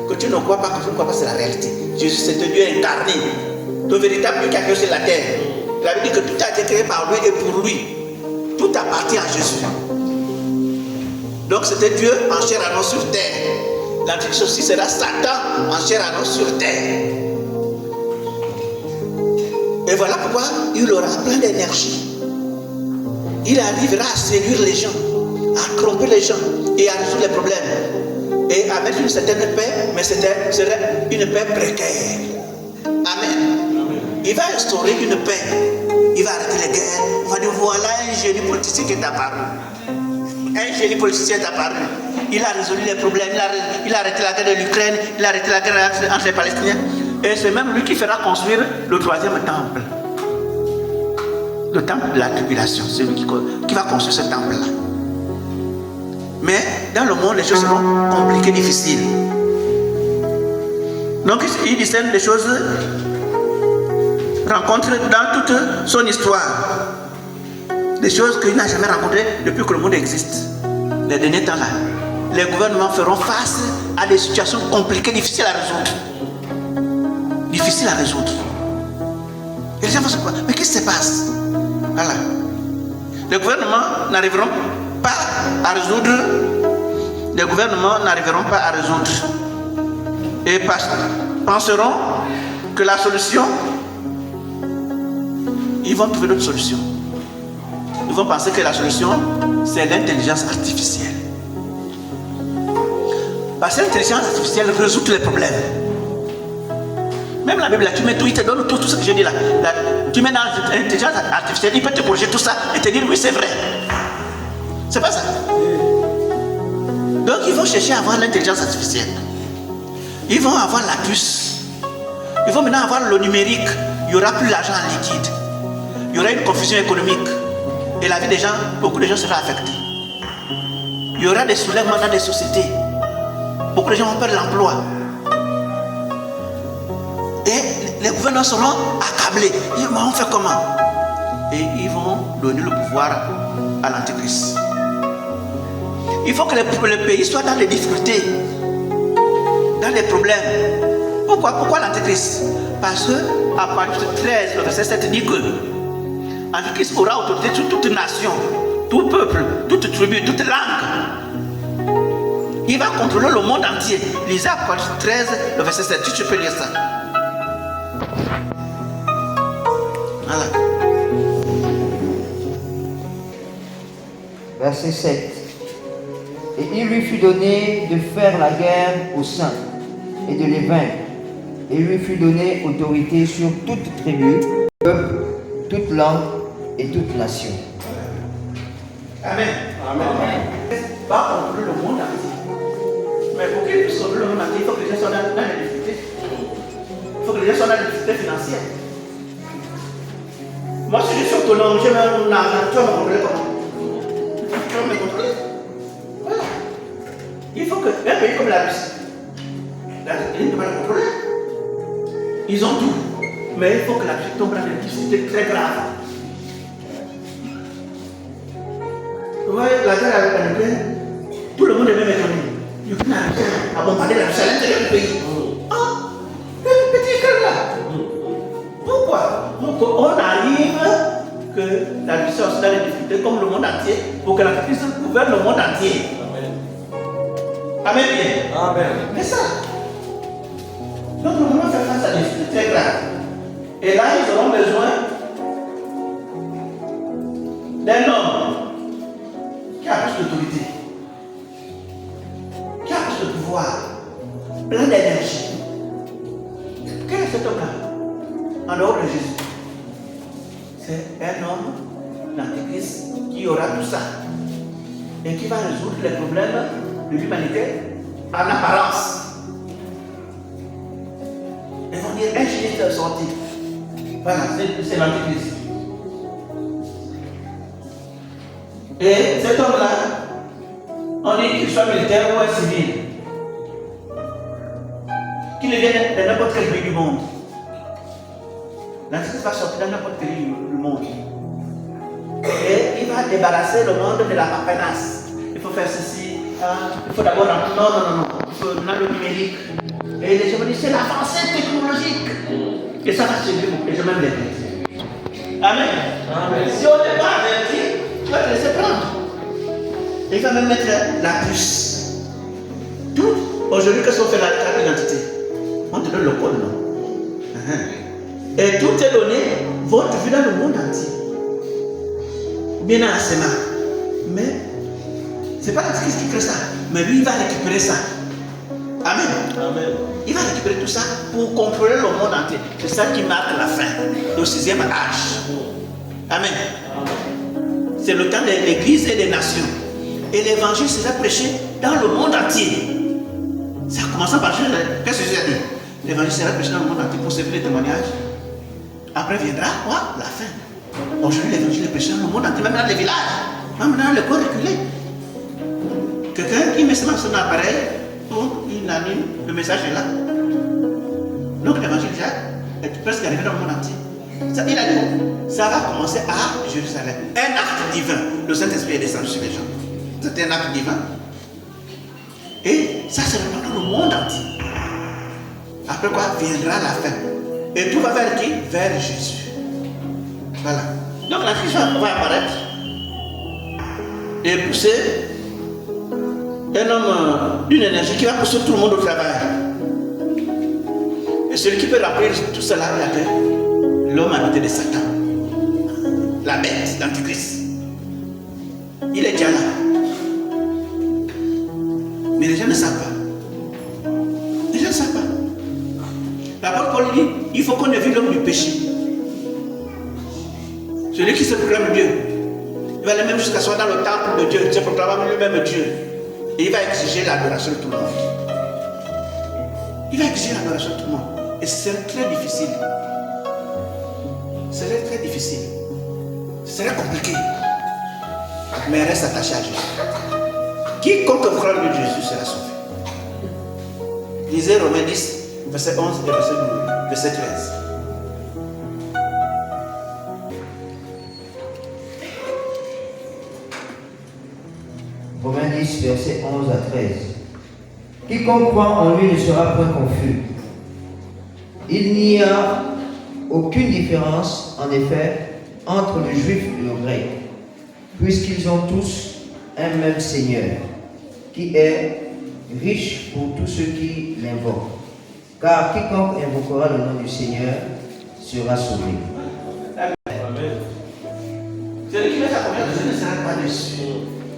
Que tu ne crois pas, que tu ne crois pas, c'est la réalité. Jésus, c'était Dieu incarné. Le véritable Dieu qui a créé sur la terre. Il avait dit que tout a été créé par lui et pour lui. Tout appartient à Jésus. Donc c'était Dieu en chair et en os sur terre. L'Antichrist aussi sera Satan en chair et en os sur terre. Et voilà pourquoi il aura plein d'énergie. Il arrivera à séduire les gens, à tromper les gens et à résoudre les problèmes. Et à mettre une certaine paix, mais ce serait une paix précaire. Amen. Il va instaurer une paix. Il va arrêter les guerres. Il va dire voilà un génie politicien qui est apparu. Un génie politicien est apparu. Il a résolu les problèmes. Il a arrêté la guerre de l'Ukraine. Il a arrêté la guerre entre les Palestiniens. Et c'est même lui qui fera construire le 3e temple. Le temple de la tribulation. C'est lui qui va construire ce temple-là. Mais dans le monde, les choses seront compliquées, difficiles. Donc il discerne des choses, rencontre dans toute son histoire. Des choses qu'il n'a jamais rencontrées depuis que le monde existe. Les derniers temps là, les gouvernements feront face à des situations compliquées, difficiles à résoudre. Difficiles à résoudre. Et les gens vont se dire, mais qu'est-ce qui se passe? Voilà. Les gouvernements n'arriveront pas à résoudre. Les gouvernements n'arriveront pas à résoudre. Et penseront que la solution, ils vont trouver d'autres solutions. Ils vont penser que la solution, c'est l'intelligence artificielle. Parce que l'intelligence artificielle résout tous les problèmes. Même la Bible, là, tu mets tout, il te donne tout ce que je dis là. Tu mets dans l'intelligence artificielle, il peut te corriger tout ça et te dire oui, c'est vrai. C'est pas ça. Donc ils vont chercher à avoir l'intelligence artificielle. Ils vont avoir la puce. Ils vont maintenant avoir le numérique. Il n'y aura plus l'argent en liquide. Il y aura une confusion économique. Et la vie des gens, beaucoup de gens seront affectés. Il y aura des soulèvements dans des sociétés. Beaucoup de gens vont perdre l'emploi. Et les gouvernants seront accablés. Ils disent, mais on fait comment? Et ils vont donner le pouvoir à l'antéchrist. Il faut que le pays soit dans des difficultés, dans des problèmes. Pourquoi l'antéchrist? Parce que à partir de 13, le verset 7 dit que l'antéchrist aura autorité sur toute nation, tout peuple, toute tribu, toute langue. Il va contrôler le monde entier. Lisez à partir de 13, le verset 7. Tu peux lire ça. Voilà. Verset 7. Et il lui fut donné de faire la guerre aux saints et de les vaincre. Et il lui fut donné autorité sur toute tribu, peuple, toute langue et toute nation. Amen. Amen. Va contrôler le monde entier. Mais pour qu'il puisse contrôler le monde entier, il faut que les gens soient dans les difficultés. Il faut que les gens soient dans les difficultés financières. Moi, si je suis autonome, j'ai même un argent, tu vas me contrôler comment? Tu vas me contrôler? Voilà. Il faut qu'un pays comme la Russie, il ne va le contrôler. Ils ont tout. Mais il faut que la Russie tombe dans des difficultés très graves. Vous voyez, la guerre avec l'Ukraine, tout le monde est même étonné. L'Ukraine a bombardé la Russie à l'intérieur du pays. Ah, le petit Ukraine là. Pourquoi? On arrive que la Russie soit dans les difficultés comme le monde entier pour que la Russie gouverne le monde entier. Amen. Amen bien. Amen. Mais ça. Donc nous devons faire face à des difficultés très graves. Et là, ils auront besoin d'un homme qui a plus d'autorité, qui a plus de pouvoir, plein d'énergie. Quel est cet homme-là? En dehors de Jésus. C'est un homme, l'antéchrist, qui aura tout ça et qui va résoudre les problèmes de l'humanité en apparence. Ils vont dire un génie est sorti. Voilà, c'est l'antéchrist. Et cet homme-là, on dit qu'il soit militaire ou un civil, qu'il vienne de n'importe quel pays du monde. L'antéchrist va sortir dans n'importe quel pays du monde. Et il va débarrasser le monde de la papanasse. Il faut faire ceci. Il faut d'abord. Non. Il faut dans le numérique. Et les gens vont dire c'est l'avancée technologique. Et ça va se faire. Et je même les Amen. Amen. Si on n'est pas averti, tu vas te laisser prendre. Et il va même mettre la puce. Tout. Aujourd'hui, qu'est-ce qu'on fait la carte d'identité? On te donne le code, non? Et toutes tes données vont te vivre dans le monde entier. Bien dans la SEMA. Mais ce n'est pas l'antéchrist qui crée ça. Mais lui, il va récupérer ça. Amen. Amen. Il va récupérer tout ça pour contrôler le monde entier. C'est ça qui marque la fin, le 6e âge. Amen. Amen. C'est le temps de l'église et des nations. Et l'évangile sera prêché dans le monde entier. Ça a commencé par Jésus. Qu'est-ce que j'ai dit? L'évangile sera prêché dans le monde entier pour servir les témoignages. Après viendra quoi? La fin. Aujourd'hui, l'évangile est prêché dans le monde entier, même dans les villages, même dans les coins reculés. Quelqu'un qui met son appareil, il anime, le message est là. Donc l'évangile est presque arrivé dans le monde entier. Ça, il a dit, ça va commencer à Jérusalem. Un acte divin. Le Saint-Esprit est descendu sur les gens. C'est un acte divin. Et ça se répand dans le monde entier. Après quoi viendra la fin. Et tout va vers qui? Vers Jésus. Voilà. Donc la crise va apparaître et pousser un homme d'une énergie qui va pousser tout le monde au travail. Et celui qui peut remplir tout cela, l'homme habité de Satan. La bête, l'antéchrist. Il est déjà là. Mais les gens ne savent pas. Les gens ne savent pas. L'apôtre Paul dit, Il faut qu'on évite l'homme du péché. Celui qui se proclame Dieu, il va aller même jusqu'à soi dans le temple de Dieu, se proclamant lui-même Dieu. Et il va exiger l'adoration de tout le monde. Il va exiger l'adoration de tout le monde. Et c'est très difficile. C'est très difficile. C'est compliqué. Mais reste attaché à Jésus. Quiconque croit en Jésus sera sauvé. Lisez Romains 10, verset 11 et verset 13. Romains 10, verset 11 à 13. Quiconque croit en lui ne sera point confus. Il n'y a aucune différence, en effet, entre le juif et le grec, puisqu'ils ont tous un même Seigneur, qui est riche pour tous ceux qui l'invoquent. Car quiconque invoquera le nom du Seigneur sera sauvé. Amen. Celui qui met sa confiance en Jésus ne sera pas déçu.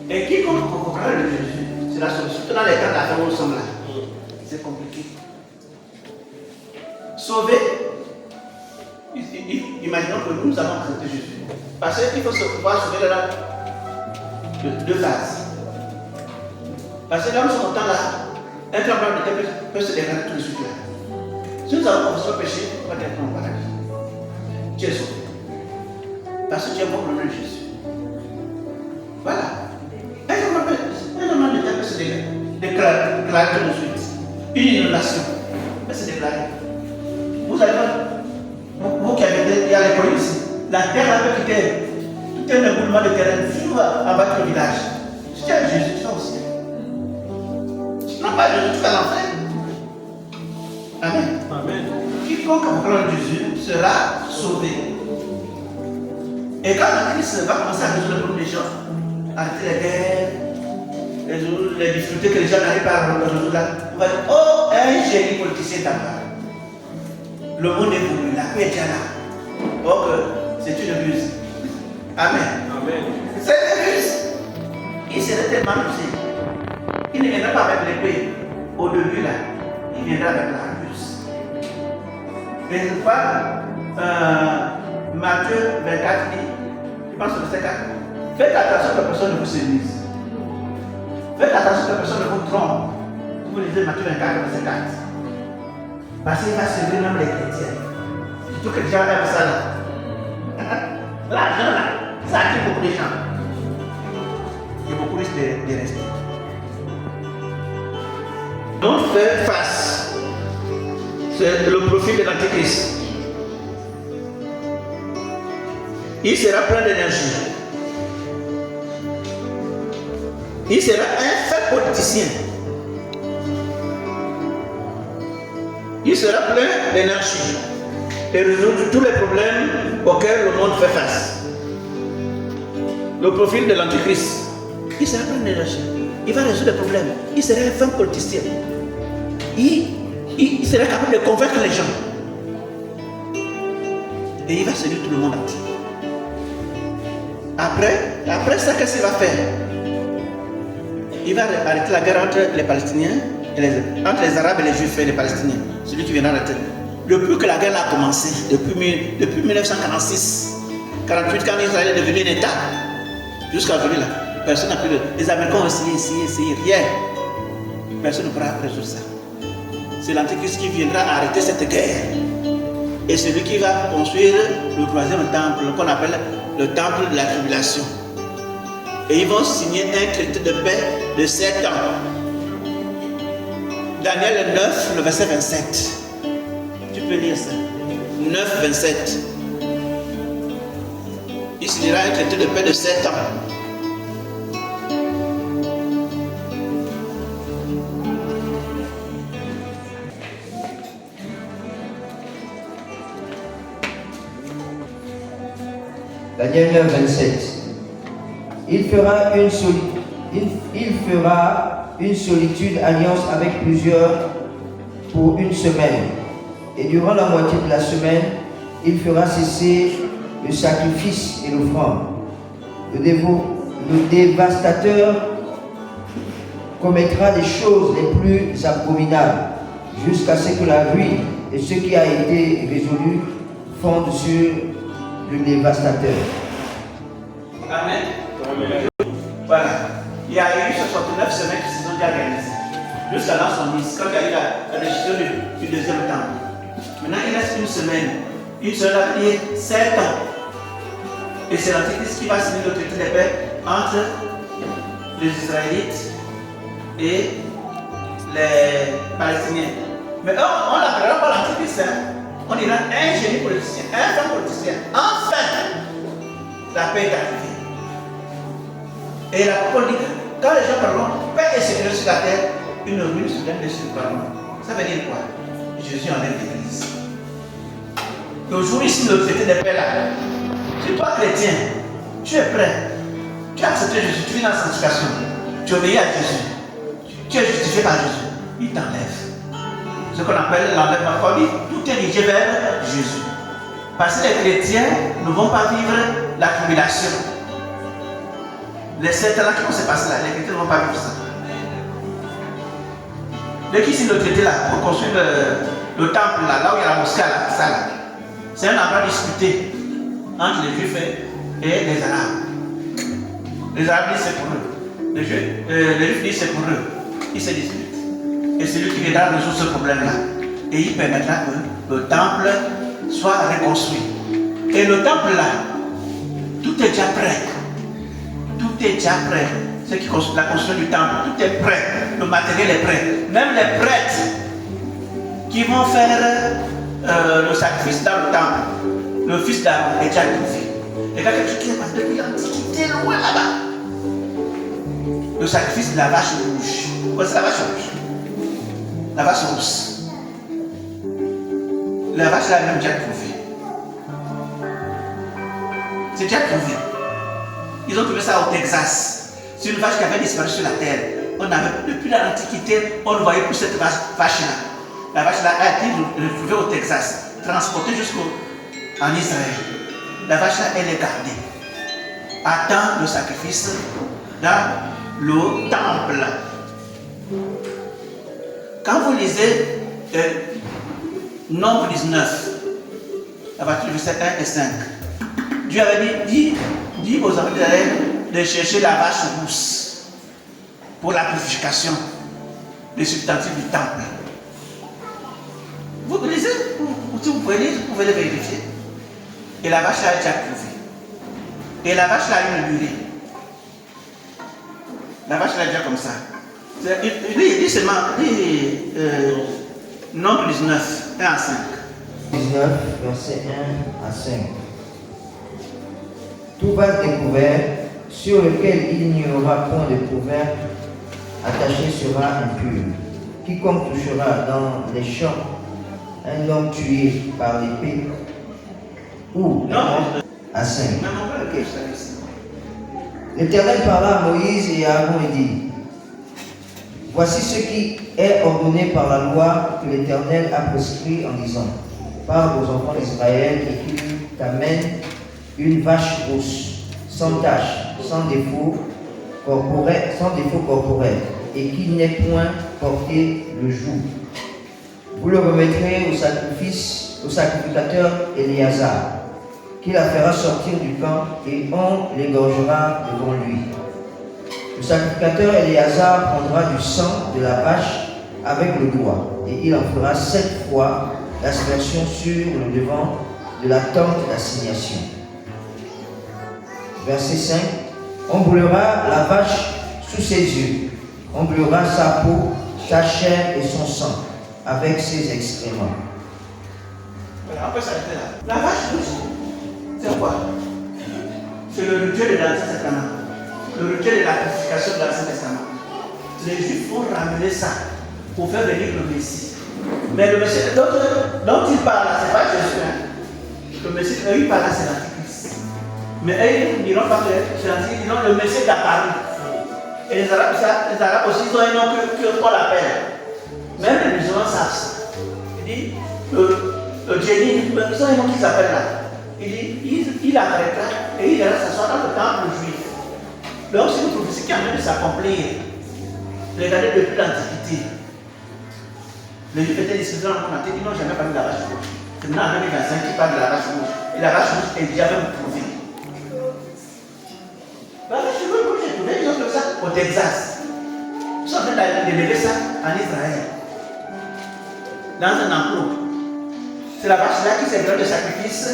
Et quiconque invoquera le nom de Jésus sera sauvé. Surtout dans les temps de la fin où nous sommes là. C'est compliqué. Sauver. Imaginons que nous avons accepté Jésus. Parce qu'il faut se pouvoir sauver de deux phases. Parce que là, nous sommes au temps là, un tremblement de terre peut se dégager tout de suite là. Si nous avons confessé le péché, on va être au paradis. Tu es sauvé. Parce que tu es bon pour le nom de Jésus. Voilà. Un tremblement de terre peut se déclarer tout de suite. Une inondation peut se déclarer. Vous allez voir, vous qui avez été à l'école ici, la terre a peut quitter tout un éboulement de terrain sur abattre le village. Si tu as Jésus, tu vas aussi. Non pas Jésus, tu vas l'enfer. Amen. Amen. Quiconque croit en Jésus sera sauvé. Et quand le Christ va commencer à résoudre le problème des gens, arrêter les guerres, résoudre les difficultés que les gens n'arrivent pas à résoudre là, on va dire, oh, un génie politicien d'abord. Le monde est voulu, la paix est déjà là. Or que c'est une ruse. Amen. Amen. C'est une ruse. Il serait tellement rusé. Il ne viendra pas avec l'épée au début là. Il viendra avec la ruse. Et une fois, Matthieu 24 dit, je pense que c'est 4. Faites attention que personne ne vous séduise. Faites attention que personne ne vous trompe. Vous lisez Matthieu 24, verset 4. Parce qu'il va séduire même les chrétiens. Surtout que les gens aiment ça là. L'argent là, ça attire beaucoup de gens. Et beaucoup risquent de rester. Donc faire face, c'est le profil de l'Antéchrist. Il sera plein d'énergie. Il sera un fait politicien. Il sera plein d'énergie et résoudre tous les problèmes auxquels le monde fait face. Le profil de l'Antéchrist, il sera plein d'énergie. Il va résoudre les problèmes. Il sera un fin politicien. Il sera capable de convaincre les gens. Et il va séduire tout le monde entier. Après ça, qu'est-ce qu'il va faire? Il va arrêter la guerre entre les Palestiniens, entre les Arabes et les Juifs et les Palestiniens. Celui qui viendra arrêter. Depuis que la guerre a commencé, depuis 1946, 48, quand Israël est devenu un État, jusqu'à aujourd'hui là, personne n'a pu le. Les Américains ont essayé, rien. Personne ne pourra résoudre ça. C'est l'Antéchrist qui viendra arrêter cette guerre. Et celui qui va construire le troisième temple, qu'on appelle le temple de la tribulation. Et ils vont signer un traité de paix de 7 ans. Daniel 9, le verset 27. Tu peux lire ça. 9, 27. Il signera un traité de paix de 7 ans. Daniel 9, 27. Il fera une solitude alliance avec plusieurs pour une semaine. Et durant la moitié de la semaine, il fera cesser le sacrifice et l'offrande. Le dévastateur commettra des choses les plus abominables jusqu'à ce que la ruine et ce qui a été résolu fonde sur le dévastateur. Amen. Amen. Voilà. Il y a eu 69 semaines qui se sont déjà organisées. Jusqu'à l'an 110, quand il y a eu la décision du deuxième temple. Maintenant, il reste une semaine. Une semaine a pris 7 ans. Et c'est l'Antichrist qui va signer le traité de paix entre les Israélites et les Palestiniens. Mais on l'appellera pas l'Antichrist. On dira un génie politicien, un grand politicien. Enfin, la paix est arrivée. Et la parole dit que quand les gens parleront paix et sécurité sur la terre, une ruine se donne dessus le parlement. Ça veut dire quoi? Jésus enlève l'église. Et aujourd'hui, ici, le traité de paix là, si toi chrétien, tu es prêt, tu as accepté Jésus, tu vis dans la sanctification, tu obéis à Jésus, tu es justifié par Jésus, il t'enlève. Ce qu'on appelle l'enlèvement. Tout est dirigé vers Jésus. Parce que les chrétiens ne vont pas vivre la tribulation. Les 7 ans qui vont se passer là, les chrétiens ne vont pas vivre ça. Dès qu'ici le traité là, pour construire le temple là, où il y a la mosquée là, ça là, c'est un endroit disputé entre les Juifs et les Arabes. Les Arabes disent c'est pour eux. Les Juifs disent c'est pour eux. Ils se disputent. Et c'est lui qui viendra résoudre ce problème-là. Et il permettra que le temple soit reconstruit. Et le temple là, tout est déjà prêt. Tout est déjà prêt. C'est la construction du temple, tout est prêt. Le matériel est prêt. Même les prêtres qui vont faire le sacrifice dans le temple, le fils d'Aaron est déjà trouvé. Et quand tu es passé depuis l'Antiquité, loin là-bas, le sacrifice de la vache rouge. Quoi, c'est la vache rouge? La vache rousse. La vache là même déjà trouvée. C'est déjà trouvé. Ils ont trouvé ça au Texas. C'est une vache qui avait disparu sur la terre. Depuis l'Antiquité, on ne voyait plus cette vache-là. La vache là a été retrouvée au Texas, transportée jusqu'en Israël. La vache là, elle est gardée. Attend le sacrifice dans le temple. Quand vous lisez Nombre 19, à partir du verset 1 et 5, Dieu avait dit aux enfants d'Israël de chercher la vache rousse pour la purification des substantifs du temple. Vous lisez, si vous pouvez lire, vous pouvez le vérifier. Et la vache là est déjà trouvée. Et la vache là a une durée. La vache là est déjà comme ça. Lis seulement, Nombre 19, 1 à 5. 19, verset 1 à 5. Tout vase découvert, sur lequel il n'y aura point de couvercle attaché sera impur. Quiconque touchera dans les champs un homme tué par l'épée ou à 5. Okay. L'Éternel parla à Moïse et à Aaron et dit: voici ce qui est ordonné par la loi que l'Éternel a prescrit en disant: parle aux enfants d'Israël et qu'ils t'amènent une vache rousse, sans tache, sans défaut corporel, et qu'il n'ait point porté le joug. Vous le remettrez au sacrificateur Éléazar, qui la fera sortir du camp, et on l'égorgera devant lui. Le sacrificateur Éléazar prendra du sang de la vache avec le doigt, et il en fera 7 fois l'aspersion sur le devant de la tente d'assignation. Verset 5. On brûlera la vache sous ses yeux, on brûlera sa peau, sa chair et son sang, avec ses excréments. Voilà, on peut s'arrêter là. La vache rouge, c'est quoi? C'est le rituel de l'Ancien Testament. Le rituel de la purification de l'Ancien Testament. Les Juifs vont ramener ça pour faire venir le Messie. Mais le Messie dont il parle là, c'est pas Jésus. Le Messie, eux, il parle là, c'est l'Antichrist. Mais eux, ils ne diront pas que c'est l'Antichrist, ils disent le Messie est apparu. Et les Arabes aussi, ils ont un nom qu'on l'appelle. Même les musulmans savent ça. Il dit, le génie, ils ont un nom qui s'appelle là. Il dit, il apparaîtra et il ira s'asseoir dans le temple juif. Donc c'est une prophétie qui a même de s'accomplir. Regardez depuis l'Antiquité. Les Juifs étaient discutés dans le monde entier, ils n'ont jamais parlé de la vache rouge. C'est maintenant en 2025 qu'ils parlent de la vache rouge. Et la vache rouge est déjà même prouvée. La vache rouge, j'ai trouvé, ils ont fait ça au Texas. Ils sont en train d'élever ça en Israël. Dans un enclos. C'est la vache là qui servira de sacrifice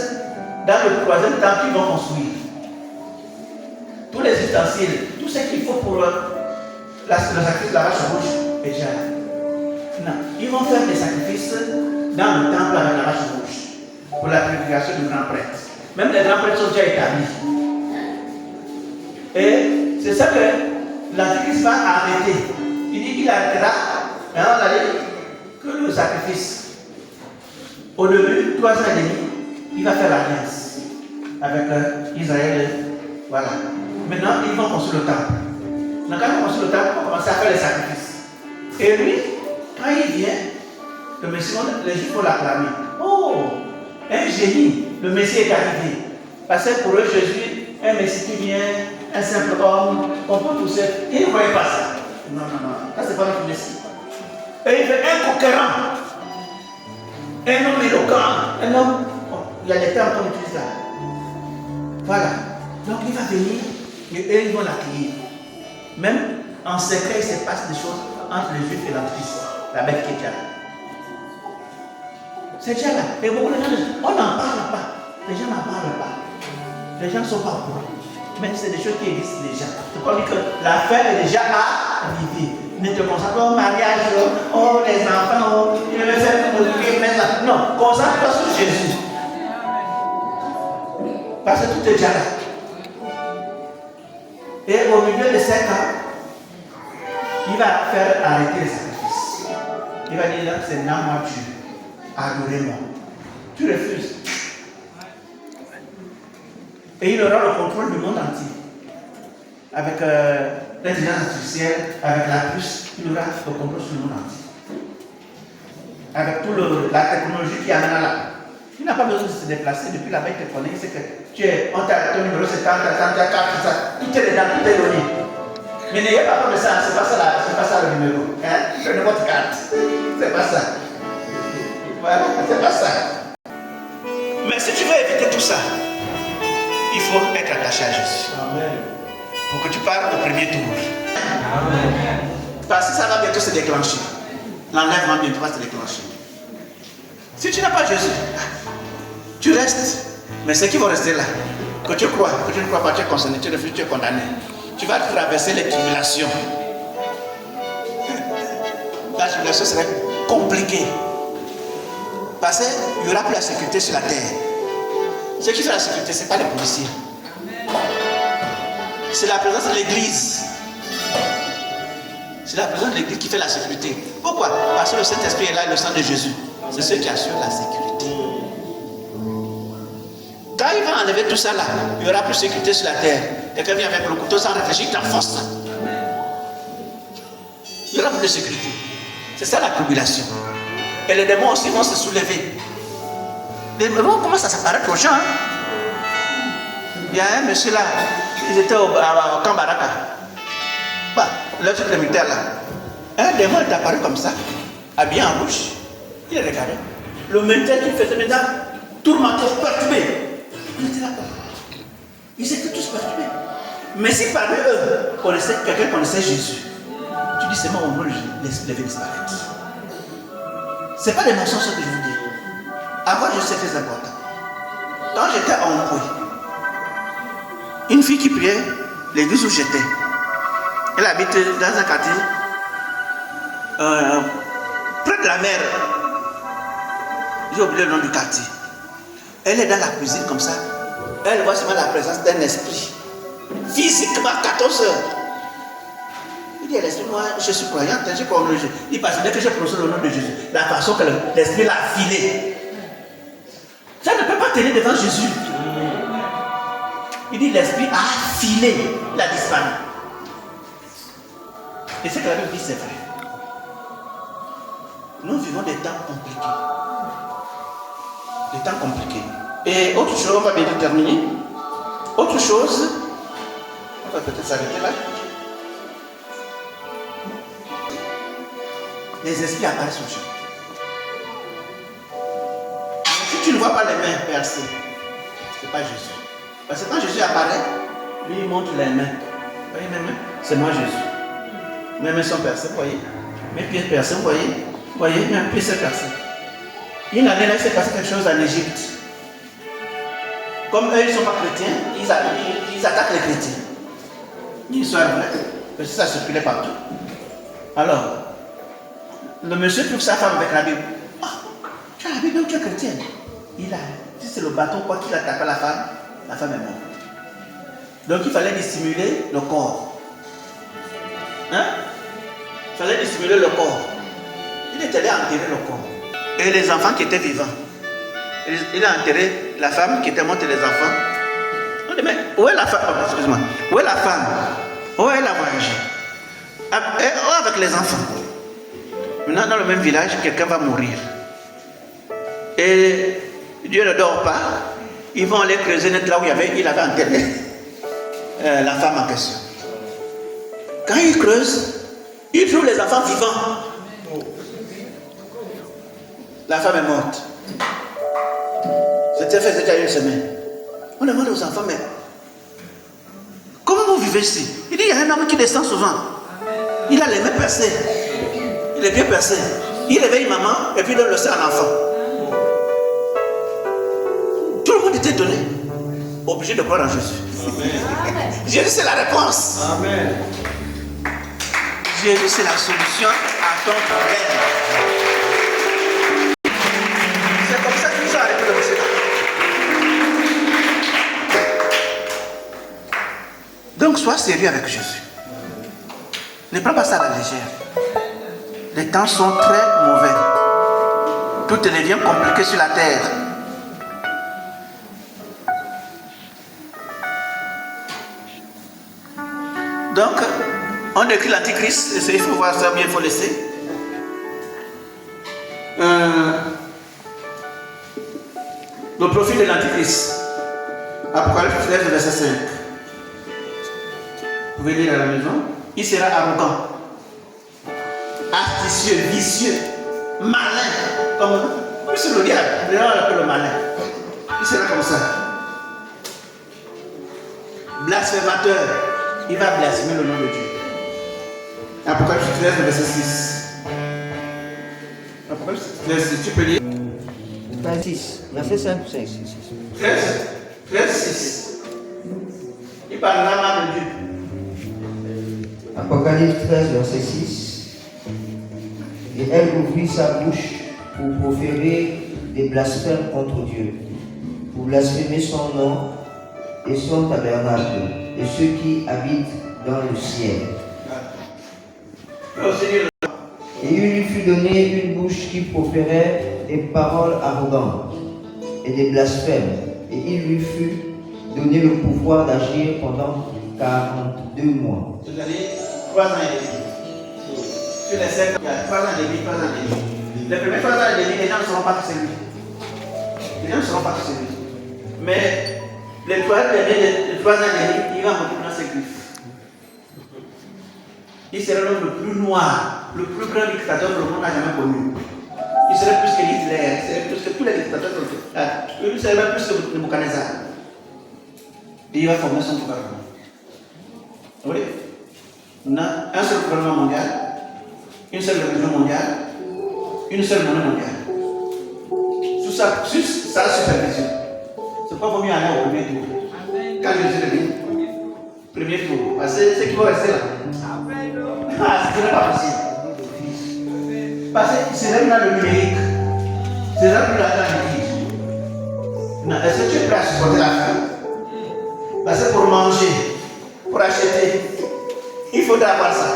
dans le troisième temple qu'ils vont construire. Tous les ustensiles, tout ce qu'il faut pour le sacrifice de la vache rouge est déjà là. Non, ils vont faire des sacrifices dans le temple avec la vache rouge pour la purification du grand prêtre. Même les grands prêtres sont déjà établis. Et c'est ça que l'Antichrist va arrêter. Il dit qu'il arrêtera, mais on a dit que le sacrifice. Au début, 3 ans et demi, il va faire l'alliance avec Israël. Voilà. Maintenant, ils vont construire le temple. Donc, quand ils construisent le temple, ils vont commencer à faire les sacrifices. Et lui, quand il vient, le Messie, les Juifs vont l'acclamer. Oh, un génie, le Messie est arrivé. Parce que pour eux, Jésus, un Messie qui vient, un simple homme, on peut pousser. Ils ne voyaient pas ça. Non, non, non. Ça, c'est pas notre Messie. Et il veut un conquérant. Un homme éloquent, un homme, il y a des termes qu'on utilise là. Voilà. Donc il va venir et eux ils vont l'accueillir. Même en secret, il se passe des choses entre les Juifs et l'Antichrist, la bête qui est déjà là. C'est déjà là. Et beaucoup de gens disent, on n'en parle pas. Les gens n'en parlent pas. Les gens ne sont pas au courant. Mais c'est des choses qui existent déjà. Je crois que l'affaire est déjà arrivée. Ne te concentre pas au mariage, oh les enfants, oh, il veut faire mais non, concentre-toi sur Jésus. Parce que tout est déjà là. Et au milieu de 7 ans, il va faire arrêter les sacrifices. Il va dire, c'est non moi Dieu, adorez-moi. Tu refuses. Et il aura le contrôle du monde entier. Avec l'intelligence artificielle, avec la puce, il aura le contrôle sur le monde entier. Avec toute la technologie qui amène là. Il n'a pas besoin de se déplacer. Depuis là-bas, il te connaît. C'est que tu es, on t'a ton numéro, c'est 30, 30, 40, tout ça. Tout est dedans, tout est donné. Mais n'ayez pas peur de ça, c'est pas ça le numéro. Hein? Prenez votre carte. C'est pas ça. Voilà, c'est pas ça. Mais si tu veux éviter tout ça, il faut être attaché à Jésus. Amen. Pour que tu parles au premier tour. Amen. Parce que ça va bientôt se déclencher. L'enlèvement bientôt va se déclencher. Si tu n'as pas Jésus, tu restes. Mais ceux qui vont rester là, que tu crois, que tu ne crois pas, tu es concerné, tu refuses, tu es condamné. Tu vas traverser les tribulations. La tribulation serait compliquée. Parce qu'il n'y aura plus la sécurité sur la terre. Ce qui fait la sécurité, ce n'est pas les policiers. C'est la présence de l'église. C'est la présence de l'église qui fait la sécurité. Pourquoi? Parce que le Saint-Esprit est là et le sang de Jésus. C'est ce qui assure la sécurité. Quand il va enlever tout ça là, il n'y aura plus de sécurité sur la terre. Quelqu'un vient avec le couteau sans réfléchir, il t'enfonce. Il n'y aura plus de sécurité. C'est ça la tribulation. Et les démons aussi vont se soulever. Les démons commencent à s'apparaître aux gens. Il y a un monsieur là, ils étaient au camp Baraka. Bah, le truc militaire là. Un démon est apparu comme ça, habillé en rouge. Il est regardé. Le militaire qui faisait maintenant, tourmenté, perturbé. Il était là. Ils étaient tous perturbés. Mais si parmi eux, quelqu'un connaissait Jésus, tu dis seulement au nom de Jésus, les disparaître. Ce n'est pas des mensonges que je vous dis. Avant, je sais que c'est important. Quand j'étais en Mboué, une fille qui priait, l'église où j'étais, elle habite dans un quartier près de la mer. J'ai oublié le nom du quartier. Elle est dans la cuisine comme ça. Elle voit seulement la présence d'un esprit. Physiquement, 14 heures. Il dit à l'esprit, moi je suis croyant, je crois au nom de Jésus. Il passe dès que je prononce le nom de Jésus, la façon que l'esprit l'a filé. Ça ne peut pas tenir devant Jésus. Il dit l'esprit a filé, il a disparu. Et ce que la Bible dit, c'est vrai. Nous vivons des temps compliqués. Des temps compliqués. Et autre chose, on va bientôt terminer. Autre chose, on va peut-être s'arrêter là. Les esprits apparaissent aux gens. voit pas les mains percées. Ce n'est pas Jésus. Parce que quand Jésus apparaît, lui il montre les mains. Vous voyez mes mains? C'est moi Jésus. Mes mains sont percées, vous voyez? Mes pieds percés, vous voyez? Vous voyez? Mes pieds sont percés. Une année là, il s'est passé quelque chose en Égypte. Comme eux, ils ne sont pas chrétiens, ils attaquent les chrétiens. Une histoire vraie, parce que ça circulait partout. Alors, le monsieur trouve sa femme avec la Bible. Ah, tu as la Bible, donc tu es chrétienne. Il a, si c'est le bâton, quoi qu'il attaque la femme est morte. Donc il fallait dissimuler le corps. Hein? Il fallait dissimuler le corps. Il est allé enterrer le corps. Et les enfants qui étaient vivants. Il a enterré la femme qui était morte et les enfants. On dit, mais où est la femme? Oh, excuse-moi. Où est la femme? Où est la voyagée? Avec les enfants. Maintenant, dans le même village, quelqu'un va mourir. Et Dieu ne dort pas. Ils vont aller creuser net là où il avait enterré la femme en question. Quand ils creusent, ils trouvent les enfants vivants. La femme est morte. C'était fait déjà une semaine. On demande aux enfants, mais comment vous vivez ici? Il dit, il y a un homme qui descend souvent. Il a les mains percées. Il est bien percé. Il réveille maman et puis il donne le sein à l'enfant. Tout le monde était étonné. Obligé de croire en Jésus. Jésus, c'est la réponse. Amen. Jésus, c'est la solution à ton problème. C'est comme ça qu'ils nous ont arrêté de bosser. Donc, sois sérieux avec Jésus. Ne prends pas ça à la légère. Les temps sont très mauvais. Tout devient compliqué sur la terre. Donc, on décrit l'Antichrist, il faut voir ça bien, il faut laisser. Le profil de l'Antichrist. Apocalypse 13, verset 5. Vous pouvez lire à la maison. Il sera arrogant, astucieux, vicieux, malin. Comme c'est le diable, on l'appelle le malin. Il sera comme ça. Blasphémateur. Il va blasphémer le nom de Dieu. Apocalypse 13, verset 6. Apocalypse 13, tu peux lire. 26, verset 5, 6. 13, 6. Il parle de la main de Dieu. Apocalypse 13, verset 6. Et elle ouvrit sa bouche pour proférer des blasphèmes contre Dieu, pour blasphémer son nom et son tabernacle, et ceux qui habitent dans le ciel. Et il lui fut donné une bouche qui proférait des paroles arrogantes et des blasphèmes, et il lui fut donné le pouvoir d'agir pendant 42 mois. C'est-à-dire 3 ans et demi. Sur les 7 ans, il y a 3 ans et demi, 3 ans et demi. Les premiers 3 ans et demi, les gens ne sauront pas que c'est lui. Les gens ne sauront pas que c'est lui. Mais les 3 ans et demi, il va monter dans ses griffes. Il sera l'homme le plus noir, le plus grand dictateur que le monde n'a jamais connu. Il serait plus que Hitler, il serait plus que tous les dictateurs que le monde. Il serait même plus que Nebuchadnezzar. Et il va former son gouvernement. Oui. On a un seul gouvernement mondial, une seule religion mondiale, une seule monnaie mondiale. Sous sa supervision. C'est pas vaut mieux aller au premier tour. Quand Jésus revient, premier tour. Parce que c'est qui va rester là. Ce n'est pas possible. Parce que c'est là dans le numérique. C'est là où l'argent est. Est-ce que tu es prêt à supporter la faim? Parce que pour manger, pour acheter, il faudra avoir ça.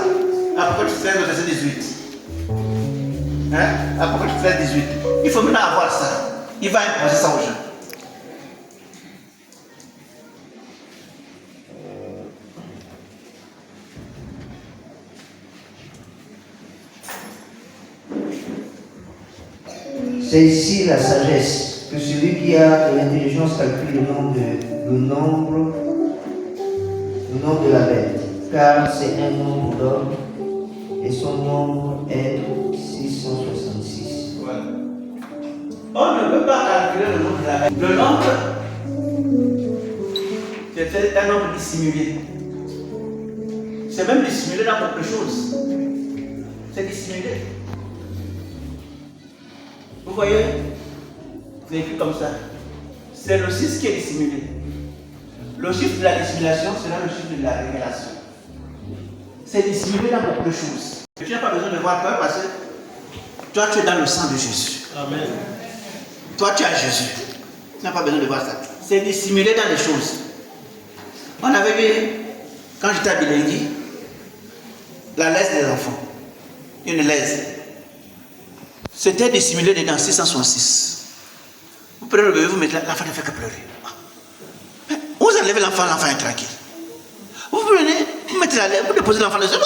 Apocalypse 13, verset 18. Apocalypse 13, 18. Il faut maintenant avoir ça. Il va imposer ça aux gens. C'est ici la sagesse, que celui qui a de l'intelligence calcule le nombre de la bête, car c'est un nombre d'hommes et son nombre est 666. Voilà. On ne peut pas calculer le nombre de la Bible. Le nombre, c'est un nombre dissimulé. C'est même dissimulé dans beaucoup de choses. C'est dissimulé. Vous voyez, c'est écrit comme ça. C'est le 6 qui est dissimulé. Le chiffre de la dissimulation sera le chiffre de la révélation. C'est dissimulé dans beaucoup de choses. Tu n'as pas besoin de voir peur parce que toi, tu es dans le sang de Jésus. Amen. Toi, tu as Jésus. Tu n'as pas besoin de voir ça. C'est dissimulé dans les choses. On avait vu, quand j'étais à Bilengui, la laisse des enfants. Une laisse. C'était dissimulé dedans 666. Vous prenez le bébé, vous mettez l'enfant ne fait que pleurer. Vous enlevez l'enfant, l'enfant est tranquille. Vous prenez, vous mettez la laisse, vous déposez l'enfant dessus.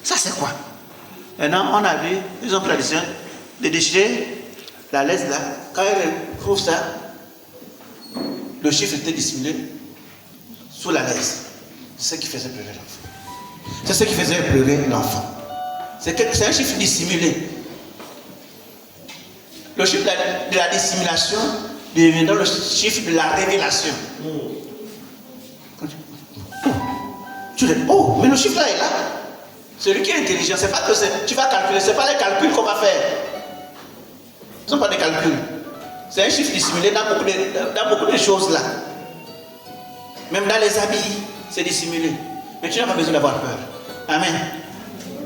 Ça c'est quoi? Maintenant, on a vu, ils ont pris la décision de déchirer la laisse là. Quand ils trouvent ça, le chiffre était dissimulé sous la laisse. C'est ce qui faisait pleurer l'enfant. C'est ce qui faisait pleurer l'enfant. C'est un chiffre dissimulé. Le chiffre de la dissimulation deviendra le chiffre de la révélation. Tu dis, oh, mais le chiffre là est là. Celui qui est intelligent, c'est pas que tu vas calculer, c'est pas les calculs qu'on va faire. Ce ne sont pas des calculs. C'est un chiffre dissimulé dans beaucoup de choses là. Même dans les habits, c'est dissimulé. Mais tu n'as pas besoin d'avoir peur. Amen.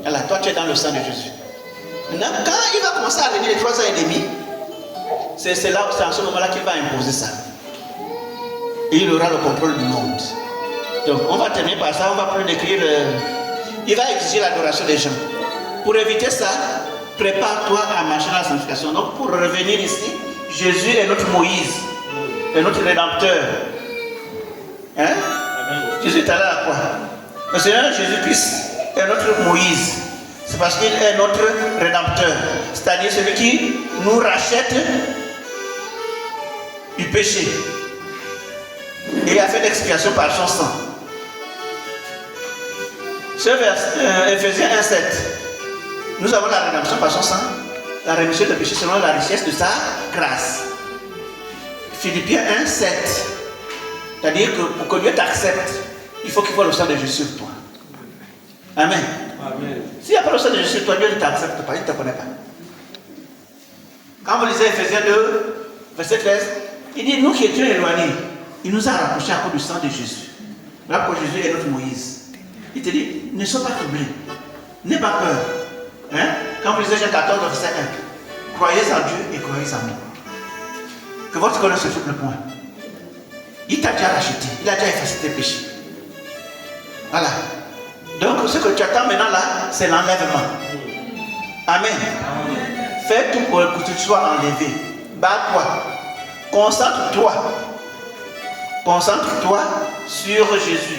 Alors, toi, tu es dans le sang de Jésus. Maintenant, quand il va commencer à venir les 3 ans et demi, c'est à ce moment-là qu'il va imposer ça. Et il aura le contrôle du monde. Donc, on va terminer par ça, on va plus décrire. Il va exiger l'adoration des gens. Pour éviter ça, prépare-toi à marcher dans la sanctification. Donc, pour revenir ici, Jésus est notre Moïse, est notre Rédempteur. Hein? Amen. Jésus est allé à quoi? Le Seigneur Jésus-Christ est notre Moïse. C'est parce qu'il est notre Rédempteur. C'est-à-dire celui qui nous rachète du péché. Et a fait l'expiation par son sang. Ce verset, Ephésiens 1,7. Nous avons la rédemption par son sang, la rémission de péché selon la richesse de sa grâce. Philippiens 1,7. C'est-à-dire que pour que Dieu t'accepte, il faut qu'il voit le sang de Jésus sur toi. Amen. Amen. S'il n'y a pas le sang de Jésus sur toi, Dieu ne t'accepte pas, il ne te connaît pas. Quand vous lisez Ephésiens 2, verset 13, il dit, nous qui étions éloignés, il nous a rapprochés à cause du sang de Jésus. Là, pour Jésus est notre Moïse. Il te dit, ne sois pas troublé, n'aie pas peur. Hein? Quand vous lisez Jean 14, verset 1, croyez en Dieu et croyez en moi. Que votre cœur ne se trouble point. Il t'a déjà racheté, il a déjà effacé tes péchés. Voilà. Donc ce que tu attends maintenant là, c'est l'enlèvement. Amen. Fais tout pour que tu sois enlevé. Bats-toi. Concentre-toi. Concentre-toi sur Jésus.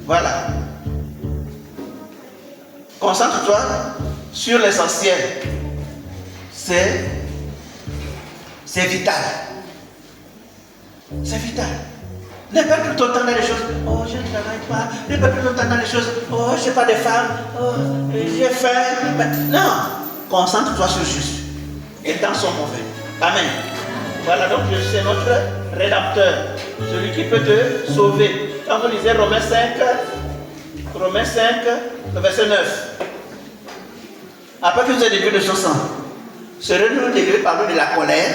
Voilà. Concentre-toi sur l'essentiel. C'est vital. C'est vital. Ne perds plus ton temps dans les choses. Oh, je ne travaille pas. Ne perds plus ton temps dans les choses. Oh, je n'ai pas de femme. Oh, j'ai faim. Non. Concentre-toi sur Jésus. Et dans son mauvais. Amen. Voilà, donc Jésus est notre Rédempteur. Celui qui peut te sauver. Quand vous lisez Romains 5, le verset 9. Après que vous êtes délivrés de son sang, serez-nous délivrés par lui de la colère?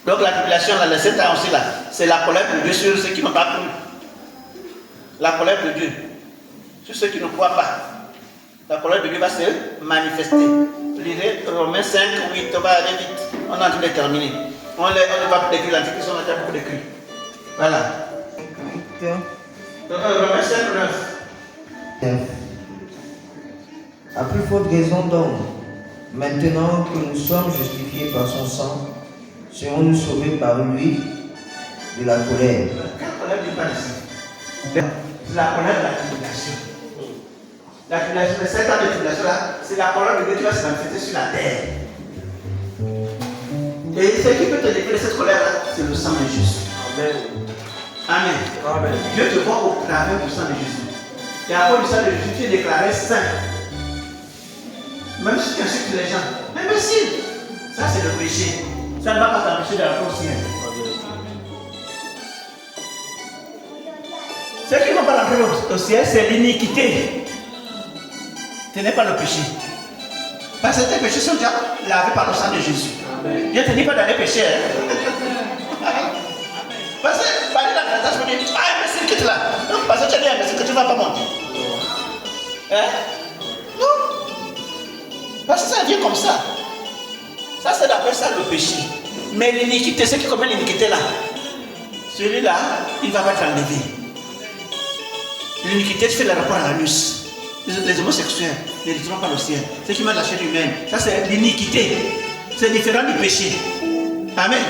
Donc la tribulation, là, c'est aussi là. C'est la colère de Dieu sur ceux qui n'ont pas cru. La colère de Dieu sur ceux qui ne croient pas. La colère de Dieu va se manifester. Lisez Romains 5, 8, on va aller vite. On est en train de terminer. On ne va pas décrire l'Antichrist, on a déjà beaucoup décrit. Voilà. Romains 5, 9. À plus forte raison donc, maintenant que nous sommes justifiés par son sang, serons-nous sauvés par lui de la colère. Quelle colère du pas ici? La colère de la tribulation. La tribulation, les 7 ans de tribulation là, c'est la colère de Dieu qui va se manifester sur la terre. Et ce qui peut te délivrer de cette colère là, c'est le sang de Jésus. Amen. Amen. Amen. Dieu te voit au travers du sang de Jésus. Et à cause du sang de Jésus, tu es déclaré saint. Même si tu insultes les gens. Imbécile. Ça, c'est le péché. Ça ne va pas t'empêcher d'aller au ciel. Ce qui ne va pas rentrer au ciel, c'est l'iniquité. Ce n'est pas le péché. Parce que tes péchés sont déjà lavés par le sang de Jésus. Je ne te dis pas d'aller pécher. Parce que par la grâce, je me dis, ah, imbécile, quitte là. Non, parce que tu as dit imbécile que tu ne vas pas monter. Hein? Non. Parce que ça vient comme ça. Ça, c'est d'après ça le péché. Mais l'iniquité, ceux qui commettent l'iniquité là, celui-là, il ne va pas être enlevé. L'iniquité, tu fais le rapport à l'anus. Les homosexuels n'hériteront pas le ciel. Ceux qui mangent la chair humaine, ça c'est l'iniquité. C'est différent du péché. Amen.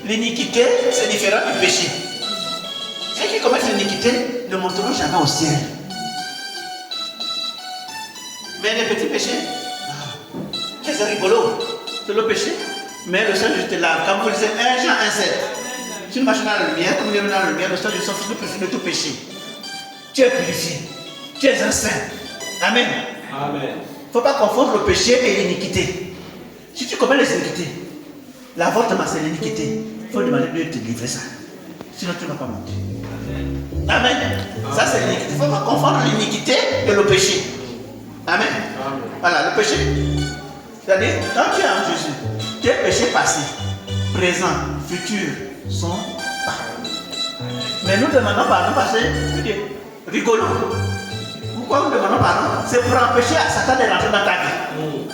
L'iniquité, c'est différent du péché. Ceux qui commettent l'iniquité ne monteront jamais au ciel. Mais les petits péchés, c'est rigolo. C'est le péché. Mais le Seigneur te lave. Comme vous le disiez, 1 Jean 1,7. Si nous marchons dans la lumière, comme nous sommes dans la lumière, le Seigneur nous sauve de tout péché. Tu es purifié. Tu es un saint. Amen. Amen. Il ne faut pas confondre le péché et l'iniquité. Si tu commets les iniquités, l'avortement c'est l'iniquité. Il faut demander de te livrer ça. Sinon tu ne vas pas monter. Amen. Ça c'est l'iniquité. Il ne faut pas confondre l'iniquité et le péché. Amen. Voilà, le péché. C'est-à-dire, quand tu es en Jésus, tes péchés passés, présents, futurs sont pardonnés. Mais nous demandons pardon parce que c'est rigolo. Pourquoi nous demandons pardon? C'est pour empêcher à Satan de rentrer dans ta vie.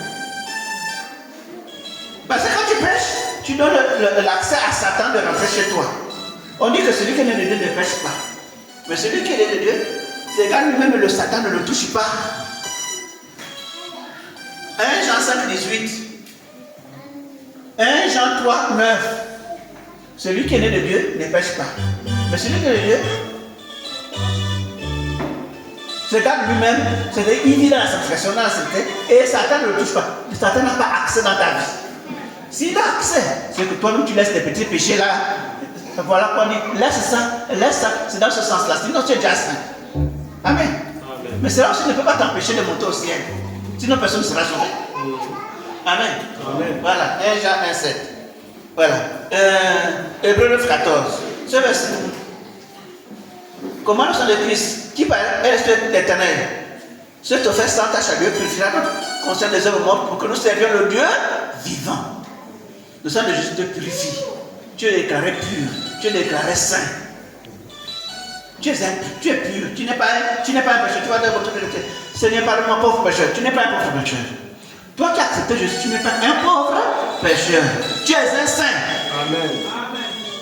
Parce que quand tu pêches, tu donnes l'accès à Satan de rentrer chez toi. On dit que celui qui est né de Dieu ne pêche pas. Mais celui qui est né de Dieu, c'est quand lui-même le Satan ne le touche pas. 1 Jean 5, 18. 1 Jean 3, 9. Celui qui est né de Dieu ne pêche pas. Mais celui qui est né de Dieu, c'est quand lui-même, c'est-à-dire il vit dans la sanctification, dans la sainteté, et Satan ne le touche pas. Satan n'a pas accès dans ta vie. S'il a accès, c'est que toi-même tu laisses tes petits péchés là. Voilà quoi, on dit, laisse ça, c'est dans ce sens-là. Sinon tu es déjà saint. Amen. Amen. Mais c'est là aussi ne peut pas t'empêcher de monter au ciel. Sinon personne ne sera sauvé. Amen. Amen. Voilà, 1 Jean 1,7. Voilà. Hébreux 9, 14. Ce verset. Comment le sang de Christ, qui par l'Esprit éternel, se te fait sans tâche à Dieu, purifiera notre conscience des œuvres mortes pour que nous servions le Dieu vivant. Le sang de Jésus te purifie. Tu es déclaré pur. Tu es déclaré saint. Tu es pur. Tu n'es pas un pécheur. Tu vas dire votre vérité. Seigneur, pardonne-moi, pauvre pécheur. Tu n'es pas un pauvre pécheur. Toi qui as accepté Jésus, tu n'es pas un pauvre pécheur. Tu es un saint. Amen.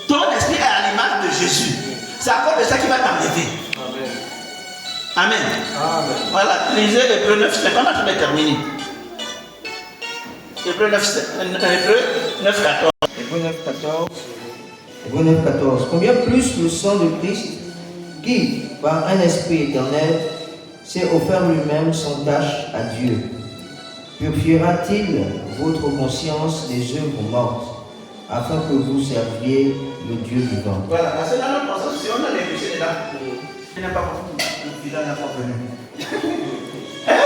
Ton esprit est à l'image de Jésus. C'est à cause de ça qui va t'enlever. Amen. Amen. Voilà, lisez Hébreux 9, c'est quand on est en train de terminer. Hébreux 9, 14. Hébreux 9, 14. Hébreux 9, 14. Combien plus le sang de Christ, qui, par un esprit éternel, s'est offert lui-même sans tâche à Dieu, purifiera-t-il votre conscience des œuvres mortes, afin que vous serviez le Dieu vivant? Voilà, parce que dans notre conscience, si on a les péchés dedans, il n'est pas il n'a pas venu. Hein?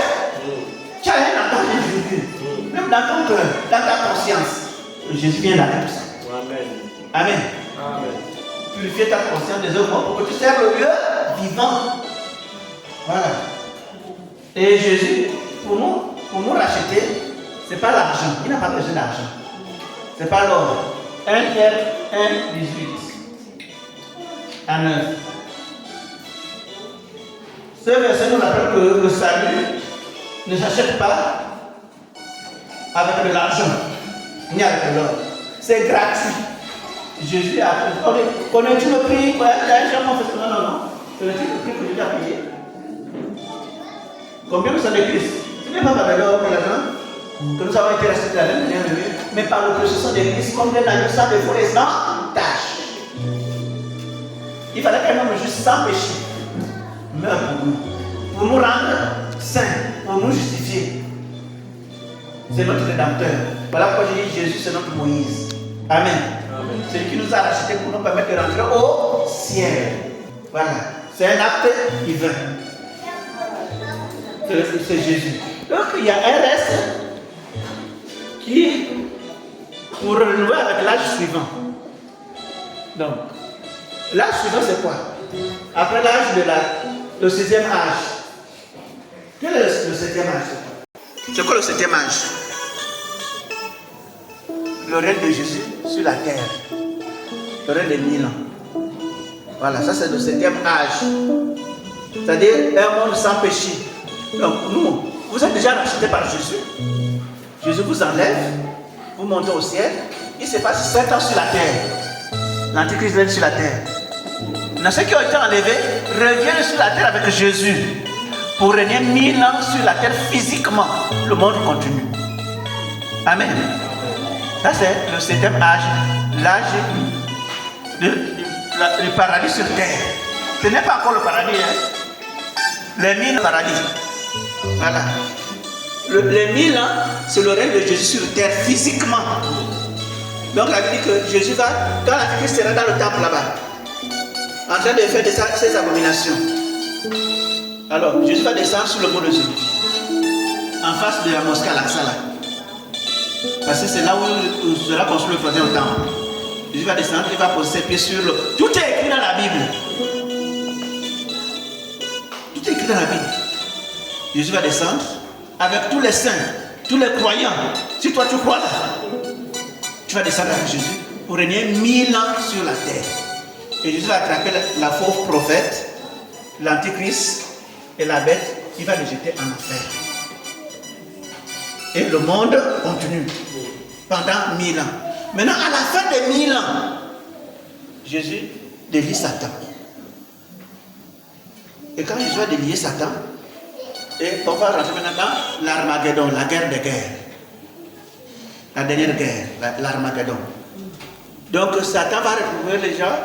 Tu as rien entendu de Jésus. Même dans ton cœur, dans ta conscience, Jésus vient d'arrêter tout ça. Amen. Amen. Amen. Purifier ta conscience des œuvres mortes pour que tu serves le Dieu vivant. Voilà. Et Jésus, pour nous racheter, ce n'est pas l'argent. Il n'a pas besoin d'argent. Ce n'est pas l'or. 1 Pierre 1, 18 à 9. Ce verset nous rappelle que le salut ne s'achète pas avec de l'argent, ni avec de l'or. C'est gratuit. Jésus a appris. Connais-tu le prix? Non. Connais-tu le prix que Jésus a payé? Combien nous sommes de Christ? Ce n'est pas par l'or ou l'argent que nous avons été rachetés de la même manière, mais par le précieux sang de Christ, comme l'agneau sans défaut et sans tâche. Il fallait qu'un homme juste sans péché meure pour nous rendre saints, pour nous justifier. C'est notre rédempteur. Voilà pourquoi je dis Jésus, c'est notre Moïse. Amen. C'est lui qui nous a rachetés pour nous permettre de rentrer au ciel. Voilà. C'est un acte divin. C'est Jésus. Donc il y a un reste qui pour renouveler avec l'âge suivant. Donc, l'âge suivant c'est quoi? Après l'âge de le 7e âge. Quel est le 7e âge? C'est quoi le 7e âge? Le règne de Jésus sur la terre. Le règne de 1000 ans. Voilà, ça c'est le 7e âge. C'est-à-dire un monde sans péché. Donc nous, vous êtes déjà rachetés par Jésus. Jésus vous enlève, vous montez au ciel. Il se passe 7 ans sur la terre. L'Antichrist règne sur la terre. Maintenant, ceux qui ont été enlevés reviennent sur la terre avec Jésus pour régner 1000 ans sur la terre physiquement. Le monde continue. Amen. Ça c'est le 7e âge, l'âge du paradis sur terre. Ce n'est pas encore le paradis, hein? Les 1000 paradis. Voilà. Les 1000 ans, c'est le règne de Jésus sur terre physiquement. Donc la Bible dit que Jésus va, quand l'Antichrist sera dans le temple là-bas, en train de faire ses abominations. Alors Jésus va descendre sur le mont de Oliviers, en face de la mosquée Al-Aqsa là. Parce que c'est là où sera construit le troisième temple. Jésus va descendre, il va poser ses pieds sur le... Tout est écrit dans la Bible. Tout est écrit dans la Bible. Jésus va descendre avec tous les saints, tous les croyants. Si toi tu crois là, tu vas descendre avec Jésus pour régner 1000 ans sur la terre. Et Jésus va attraper la fausse prophète, l'Antichrist et la bête qui va les jeter en enfer. Et le monde continue pendant 1000 ans. Maintenant, à la fin des 1000 ans, Jésus délie Satan. Et quand Jésus va délier Satan, et on va rentrer maintenant dans l'Armageddon, la guerre des guerres. La dernière guerre, l'Armageddon. Donc Satan va retrouver les gens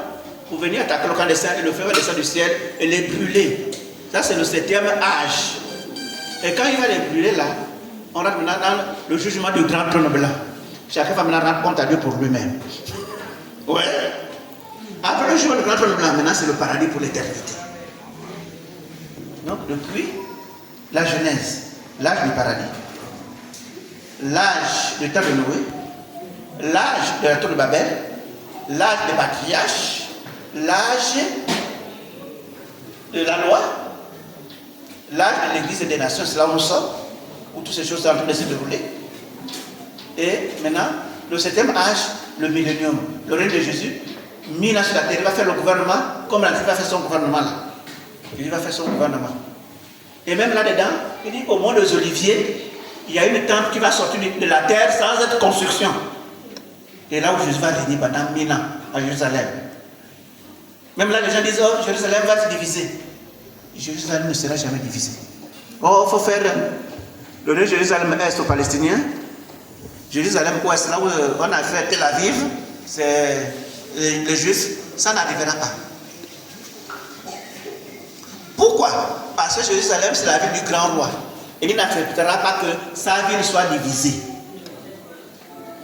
pour venir attaquer le camp des saints et le feu va descendre du ciel et les brûler. Ça c'est le 7e âge. Et quand il va les brûler là, on rentre maintenant dans le jugement du grand trône blanc. Chacun va maintenant rendre compte à Dieu pour lui-même. Ouais. Après le jugement du grand trône blanc, maintenant c'est le paradis pour l'éternité. Donc depuis la Genèse, l'âge du paradis, l'âge du temps de Noé, l'âge de la tour de Babel, l'âge des patriarches, l'âge de la loi, l'âge de l'église et des nations, c'est là où nous sommes, où toutes ces choses sont en train de se dérouler. Et maintenant, le 7e âge, le millénium, le règne de Jésus, 1000 ans sur la terre, il va faire le gouvernement comme l'Antichrist va faire son gouvernement là. Il va faire son gouvernement. Et même là-dedans, il dit au mont des Oliviers, il y a une tente qui va sortir de la terre sans être construction. Et là où Jésus va régner pendant 1000 ans à Jérusalem. Même là, les gens disent, oh, Jérusalem va se diviser. Jérusalem ne sera jamais divisé. Oh, il faut faire le roi Jérusalem Est aux Palestiniens. Jérusalem Ouest, là où on a fait Tel Aviv, c'est les Juifs, ça n'arrivera pas. Pourquoi? Parce que Jérusalem, c'est la ville du grand roi. Et il n'acceptera pas que sa ville soit divisée.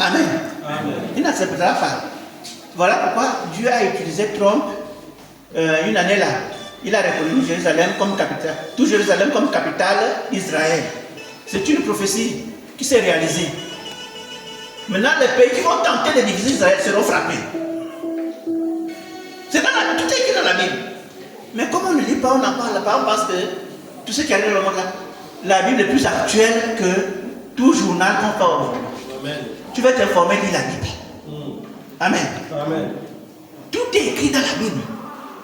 Amen. Amen. Il n'acceptera pas. Voilà pourquoi Dieu a utilisé Trump une année là. Il a reconnu Jérusalem comme capitale, tout Jérusalem comme capitale d'Israël. C'est une prophétie qui s'est réalisée. Maintenant, les pays qui vont tenter de diviser Israël seront frappés. C'est tout est écrit dans la Bible. Mais comme on ne lit pas, on n'en parle pas, on pense que tout ce qui arrive dans le monde là, la Bible est plus actuelle que tout journal qu'on fait aujourd'hui. Tu vas t'informer, lis la Bible. Amen. Amen. Tout est écrit dans la Bible.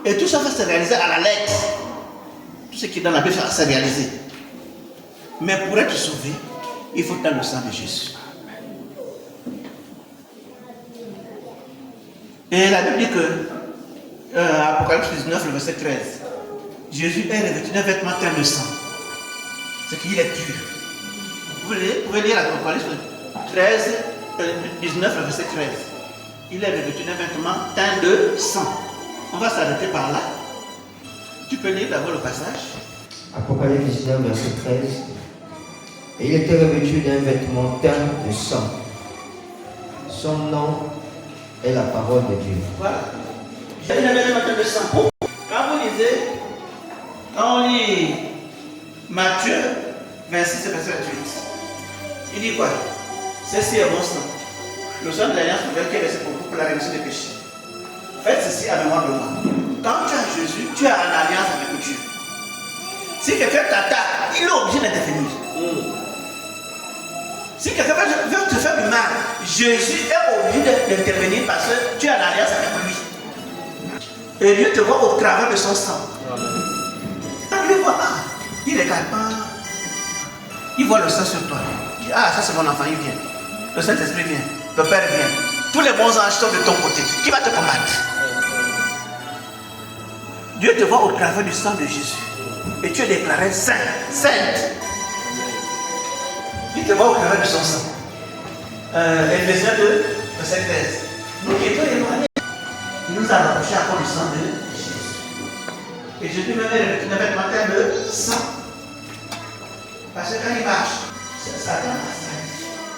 Et tout ça va se réaliser à la lettre. Tout ce qui est dans la Bible va se réaliser. Mais pour être sauvé, il faut dans le sang de Jésus. Et la Bible dit que, Apocalypse 19, le verset 13, Jésus est revêtu d'un vêtement teint de sang. C'est qu'il est pur. Vous pouvez lire Apocalypse 13, 19, le verset 13. Il est revêtu d'un vêtement teint de sang. On va s'arrêter par là. Tu peux lire d'abord le passage. Apocalypse 19, verset 13. Et il était revêtu d'un vêtement teint de sang. Son nom est la parole de Dieu. Voilà. Il y a un vêtement teint de sang. Quand vous lisez, quand on lit Matthieu 26 et verset 28. Il dit quoi? Ceci est mon sang. Le sang de l'alliance nouvelle qui est versé pour vous pour la rémission des péchés. Faites ceci à mémoire de moi. Quand tu as Jésus, tu as une alliance avec Dieu. Si quelqu'un t'attaque, il est obligé d'intervenir. Si quelqu'un veut te faire du mal, Jésus est obligé d'intervenir parce que tu as une alliance avec lui. Et Dieu te voit au travers de son sang. Il voit, il regarde, il voit le sang sur toi. Il dit, ça c'est mon enfant, il vient. Le Saint-Esprit vient, le Père vient. Tous les bons anges sont de ton côté. Qui va te combattre? Dieu te voit au travers du sang de Jésus. Et tu es déclaré saint, sainte. Il te voit au travers de son sang. Éphésiens 2, verset 13. Nous qui étions éloignés, il nous a rapprochés à cause du sang de Jésus. Et Jésus même est le vêtement de sang. Parce que quand il marche, Satan a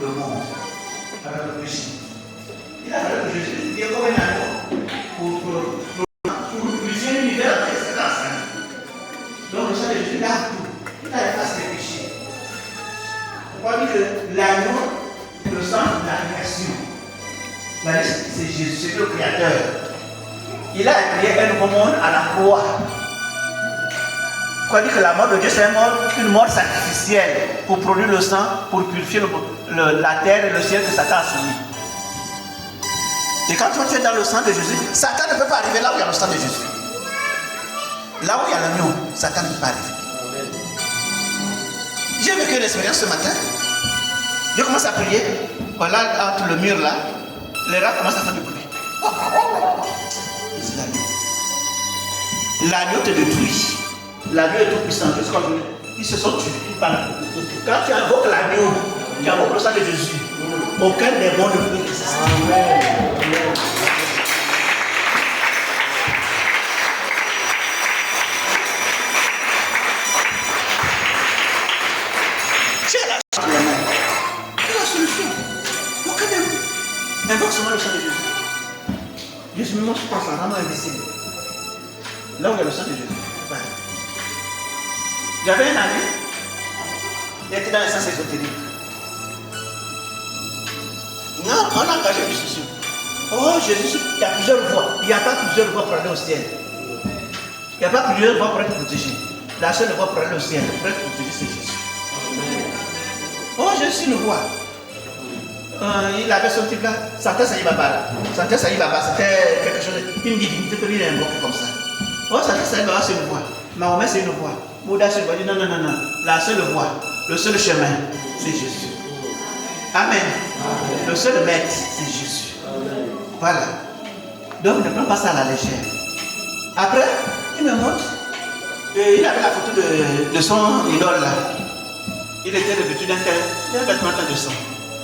le monde avec le péché. Il a fallu que Jésus vienne comme un agneau pour purifier l'univers avec cette enceinte. Donc le sang de Jésus lave tout. Il a effacé les péchés. On va dire que l'agneau, le sang de la création. C'est Jésus, c'est le Créateur. Il a créé un nouveau monde à la croix. On va dire que la mort de Dieu, c'est une mort sacrificielle pour produire le sang, pour purifier la terre et le ciel que Satan a soumis. Et quand toi tu es dans le sang de Jésus, Satan ne peut pas arriver là où il y a le sang de Jésus. Là où il y a l'agneau, Satan ne peut pas arriver. J'ai vécu une expérience ce matin. Je commence à prier. Voilà, entre le mur là, les rats commencent à faire du bruit. L'agneau te détruit. L'agneau est tout puissant. Ils se sont tués. Quand tu invoques l'agneau, tu invoques le sang de Jésus. Aucun démon ne peut résister. Tu as la solution. Aucun démon. Invoque seulement le sang de Jésus. Jésus me montre pas ça, vraiment invisible. Là où il y a le sang de Jésus. J'avais un ami, il était dans les sens ésotériques. Non, on a engagé une discussion. Oh Jésus, il y a plusieurs voies. Il n'y a pas plusieurs voies pour aller au ciel. Il n'y a pas plusieurs voies pour être protégé. La seule voie pour aller au ciel, pour être protégé, c'est Jésus. Oh Jésus nous voit. Il avait son type là, Santa Saï Baba. Santa Saï Baba, c'était quelque chose, une divinité que lui il a invoqué comme ça. Oh Santa Saï Baba, c'est une voie. Mahomet, c'est une voie. Bouddha, c'est une voie. Non, non, non, non. La seule voie, le seul chemin, c'est Jésus. Amen. Le seul maître, c'est Jésus. Voilà. Donc, ne prends pas ça à la légère. Après, il me montre. Il avait la photo de son idole là. Il était revêtu d'un vêtement de sang.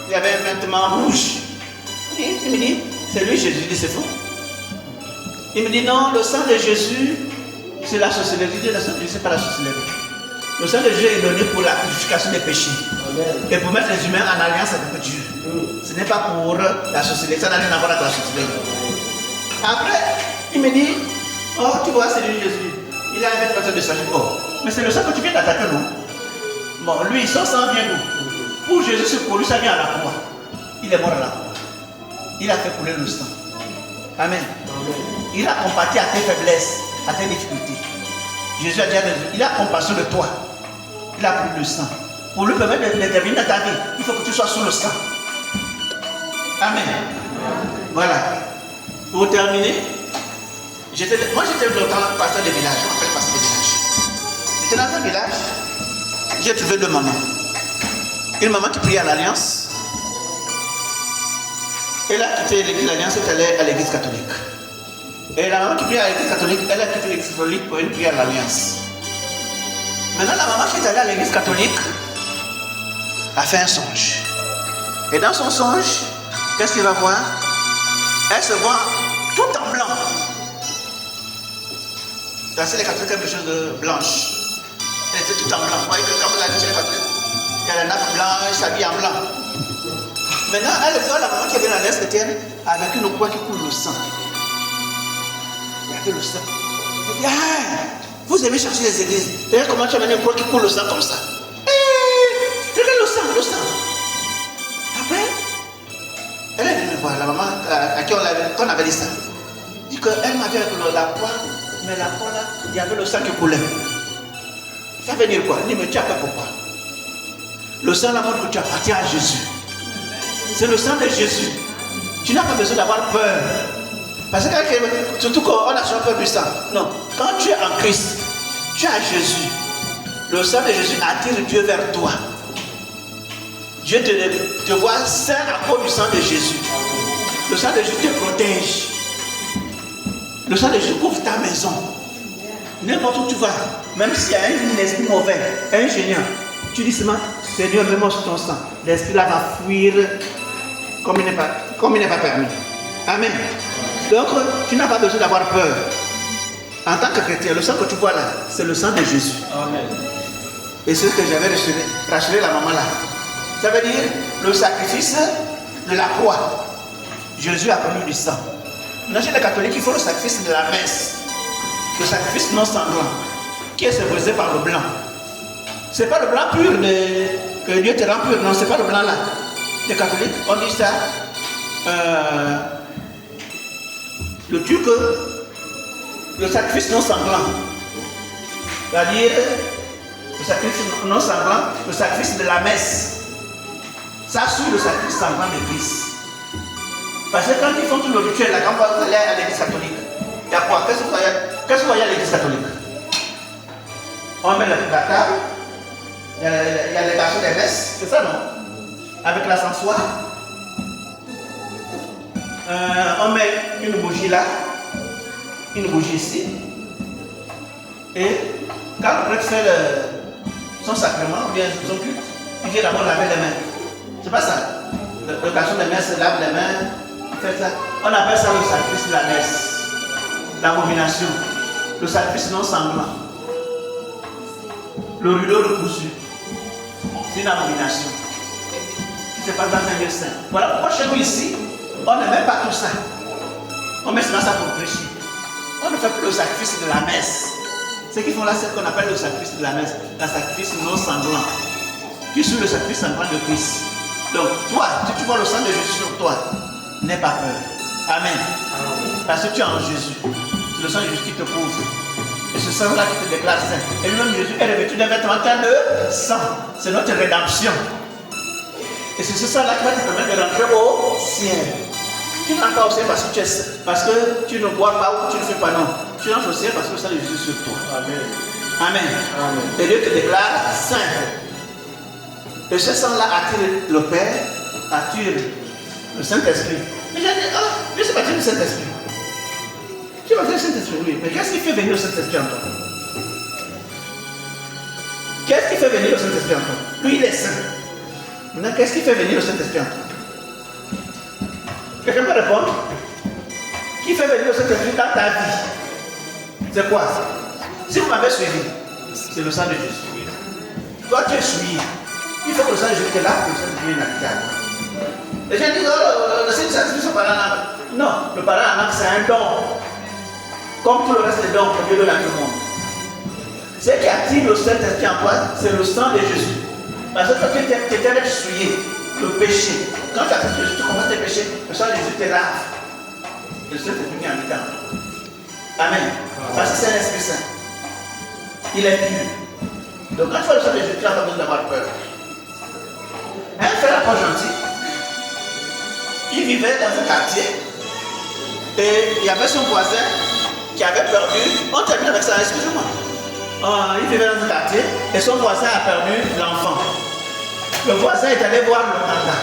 Il avait un vêtement rouge. Il me dit, c'est lui Jésus. Il dit, c'est faux. Il me dit, non, le sang de Jésus, c'est la sorcellerie. Je dis, le sang de Jésus, c'est pas la sorcellerie. Le sang de Jésus est donné pour la purification des péchés. Amen. Et pour mettre les humains en alliance avec Dieu. Ce n'est pas pour la sorcellerie. Ça n'a rien à voir avec la sorcellerie. Après, il me dit, oh, tu vois, c'est lui Jésus. Il a un vêtement de sang. Oh, mais c'est le sang que tu viens d'attaquer, non? Bon, lui, son sang vient d'où? Pour Jésus, pour lui, ça vient à la croix. Il est mort à la croix. Il a fait couler le sang. Amen. Amen. Il a compati à tes faiblesses, à tes difficultés. Jésus a dit, il a compassion de toi. Il a pris le sang. Pour lui permettre d'intervenir dans ta vie, il faut que tu sois sous le sang. Amen. Voilà. Pour terminer, moi j'étais longtemps pasteur de village. Je m'appelle pasteur de village. J'étais dans un village. J'ai trouvé deux mamans. Une maman qui priait à l'Alliance. Elle a quitté l'église de l'Alliance et est allée à l'église catholique. Et la maman qui priait à l'église catholique, elle a quitté l'église catholique pour une prière à l'Alliance. Maintenant, la maman qui est allée à l'église catholique a fait un songe. Et dans son songe, qu'est-ce qu'il va voir? Elle se voit tout en blanc. Dans les catholiques, quelque chose de blanche. Elle était tout en blanc. Vous voyez que quand vous allez chez les catholiques, il y a la nappe blanche, elle s'habille en blanc. Maintenant, elle voit la maman qui vient à l'Est chrétienne avec une croix qui coule le sang. Il y avait le sang. Elle dit, ah, vous aimez chercher les églises. D'ailleurs, comment tu as amené une croix qui coule le sang comme ça? voir, la maman à qui on avait dit ça. Dit qu'elle m'avait avec la poire, mais la poire là, il y avait le sang qui coulait. Ça veut dire quoi? Il dit, mais tu as peur pourquoi? Le sang là montre que tu appartiens à Jésus. C'est le sang de Jésus. Tu n'as pas besoin d'avoir peur. Parce que surtout quand on a souvent peur du sang. Non, quand tu es en Christ, tu as Jésus. Le sang de Jésus attire Dieu vers toi. Dieu te voit saint à cause du sang de Jésus. Le sang de Jésus te protège. Le sang de Jésus couvre ta maison. N'importe où tu vas, même s'il y a un esprit mauvais, un ingénieur, tu dis seulement, Seigneur, mets-moi sur ton sang. L'esprit là va fuir comme il n'est pas permis. Amen. Donc, tu n'as pas besoin d'avoir peur. En tant que chrétien, le sang que tu vois là, c'est le sang de Jésus. Amen. Et c'est ce que j'avais rassuré la maman là. Ça veut dire le sacrifice de la croix. Jésus a connu du sang. Maintenant, chez les catholiques, il faut le sacrifice de la messe. Le sacrifice non sanglant, qui est symbolisé par le blanc. Ce n'est pas le blanc pur que Dieu te rend pur. Non, ce n'est pas le blanc là. Les catholiques, on dit ça. Le turc, le sacrifice non sanglant. C'est-à-dire, le sacrifice non sanglant, le sacrifice de la messe. Ça suit le sacrifice sanglant de Christ. Parce que quand ils font tout le rituel, là, quand vous allez à l'église catholique, il y a quoi? Qu'est-ce que vous voyez à l'église catholique? On met la table, il y a les garçons des messes, c'est ça non? Avec l'ascensoir. On met une bougie là, une bougie ici. Et quand le prêtre fait son sacrement, ou bien son culte, il vient d'abord laver les mains. C'est pas ça. Le garçon des messes lave les mains, il fait ça. On appelle ça le sacrifice de la messe. L'abomination. Le sacrifice non sanglant. Le rideau recousu. C'est une abomination qui se passe dans un lieu saint. Voilà pourquoi chez nous ici, on ne met pas tout ça. On met seulement ça pour prêcher. On ne fait plus le sacrifice de la messe. Ce qu'ils font là, c'est ce qu'on appelle le sacrifice de la messe. Le sacrifice non sanglant. Qui suit le sacrifice sanglant de Christ. Donc, toi, si tu vois le sang de Jésus sur toi, n'aie pas peur. Amen. Parce que tu es en Jésus. C'est le sang de Jésus qui te couvre. Et ce sang-là qui te déclare saint. Et lui-même Jésus est revêtu d'un vêtement de sang. C'est notre rédemption. Et c'est ce sang-là qui va te permettre de rentrer au ciel. Tu ne rentres pas au ciel parce que tu ne bois pas ou tu ne fais pas non. Tu rentres au ciel parce que le sang de Jésus est sur toi. Amen. Amen. Amen. Et Dieu te déclare saint. Et ce sang-là attire le Père, attire le Saint-Esprit. Mais j'ai dit, je ne sais pas dire le Saint-Esprit. Tu vas dire le Saint-Esprit, oui. Mais qu'est-ce qui fait venir le Saint-Esprit en toi? Qu'est-ce qui fait venir le Saint-Esprit en toi? Lui, il est saint. Maintenant, qu'est-ce qui fait venir le Saint-Esprit en toi? Quelqu'un peut répondre? Qui fait venir le Saint-Esprit dans ta vie? C'est quoi? Si vous m'avez suivi, c'est le sang de Jésus. Toi, tu es suivi. Il faut que le sang de Jésus te lave, que le sang de Jésus n'habite. Les gens disent, le Saint-Esprit, c'est parent en âme. Non, le parent en âme, c'est un don. Comme tout le reste des dons que Dieu donne à tout le monde. Ce qui attire le Saint-Esprit en toi, c'est le sang de Jésus. Parce que quand tu étais souillé, le péché, quand tu acceptes Jésus, tu commences tes péchés, le sang de Jésus te lave. Et le Saint-Esprit vient habitant. Amen. Parce que c'est un Esprit Saint. Il est pur. Donc quand tu vois le sang de Jésus, tu n'as pas besoin d'avoir peur. Un frère pas gentil, il vivait dans un quartier et il y avait son voisin qui avait perdu. On termine avec ça, excusez-moi. Il vivait dans un quartier et son voisin a perdu l'enfant. Le voisin est allé voir le mandat.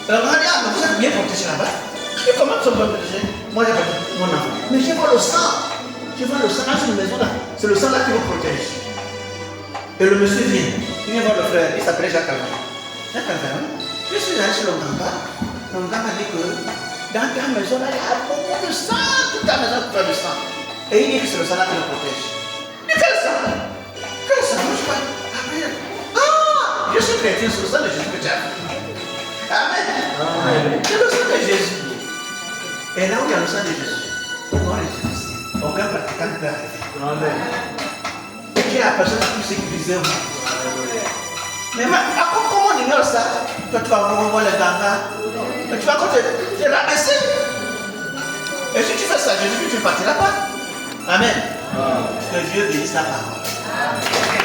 Le mandat dit, mais vous êtes bien protégé là-bas. Et comment vous êtes protégé? Moi j'ai perdu mon enfant. Mais je vois le sang. Je vois le sang dans une maison là. C'est le sang là qui vous protège. Et le monsieur vient. Il vient voir le frère. Il s'appelait Jacques Calvin. Jacques Calvin, je suis allé chez le gamba. Le gamba m'a dit que dans ta maison là, il y a beaucoup de sang. Toute ta maison est pleine de sang. Et il dit que c'est le sang là qui le protège. Mais quel sang? Quel sang? Je ne sais pas. Après, je suis chrétien, c'est le sang de Jésus que tu as vu. Amen. C'est le sang de Jésus. Et là où il y a le sang de Jésus, on est chrétien. Aucun pratiquant ne peut arriver. Amen. Et qui est la personne la plus sécurisée au monde? Mais comment on ignore ça? Toi, tu vas voir les gangas. Mais tu vas te rabaisser. Et si tu fais ça, Jésus, tu ne partiras pas. Amen. Que Dieu bénisse sa parole.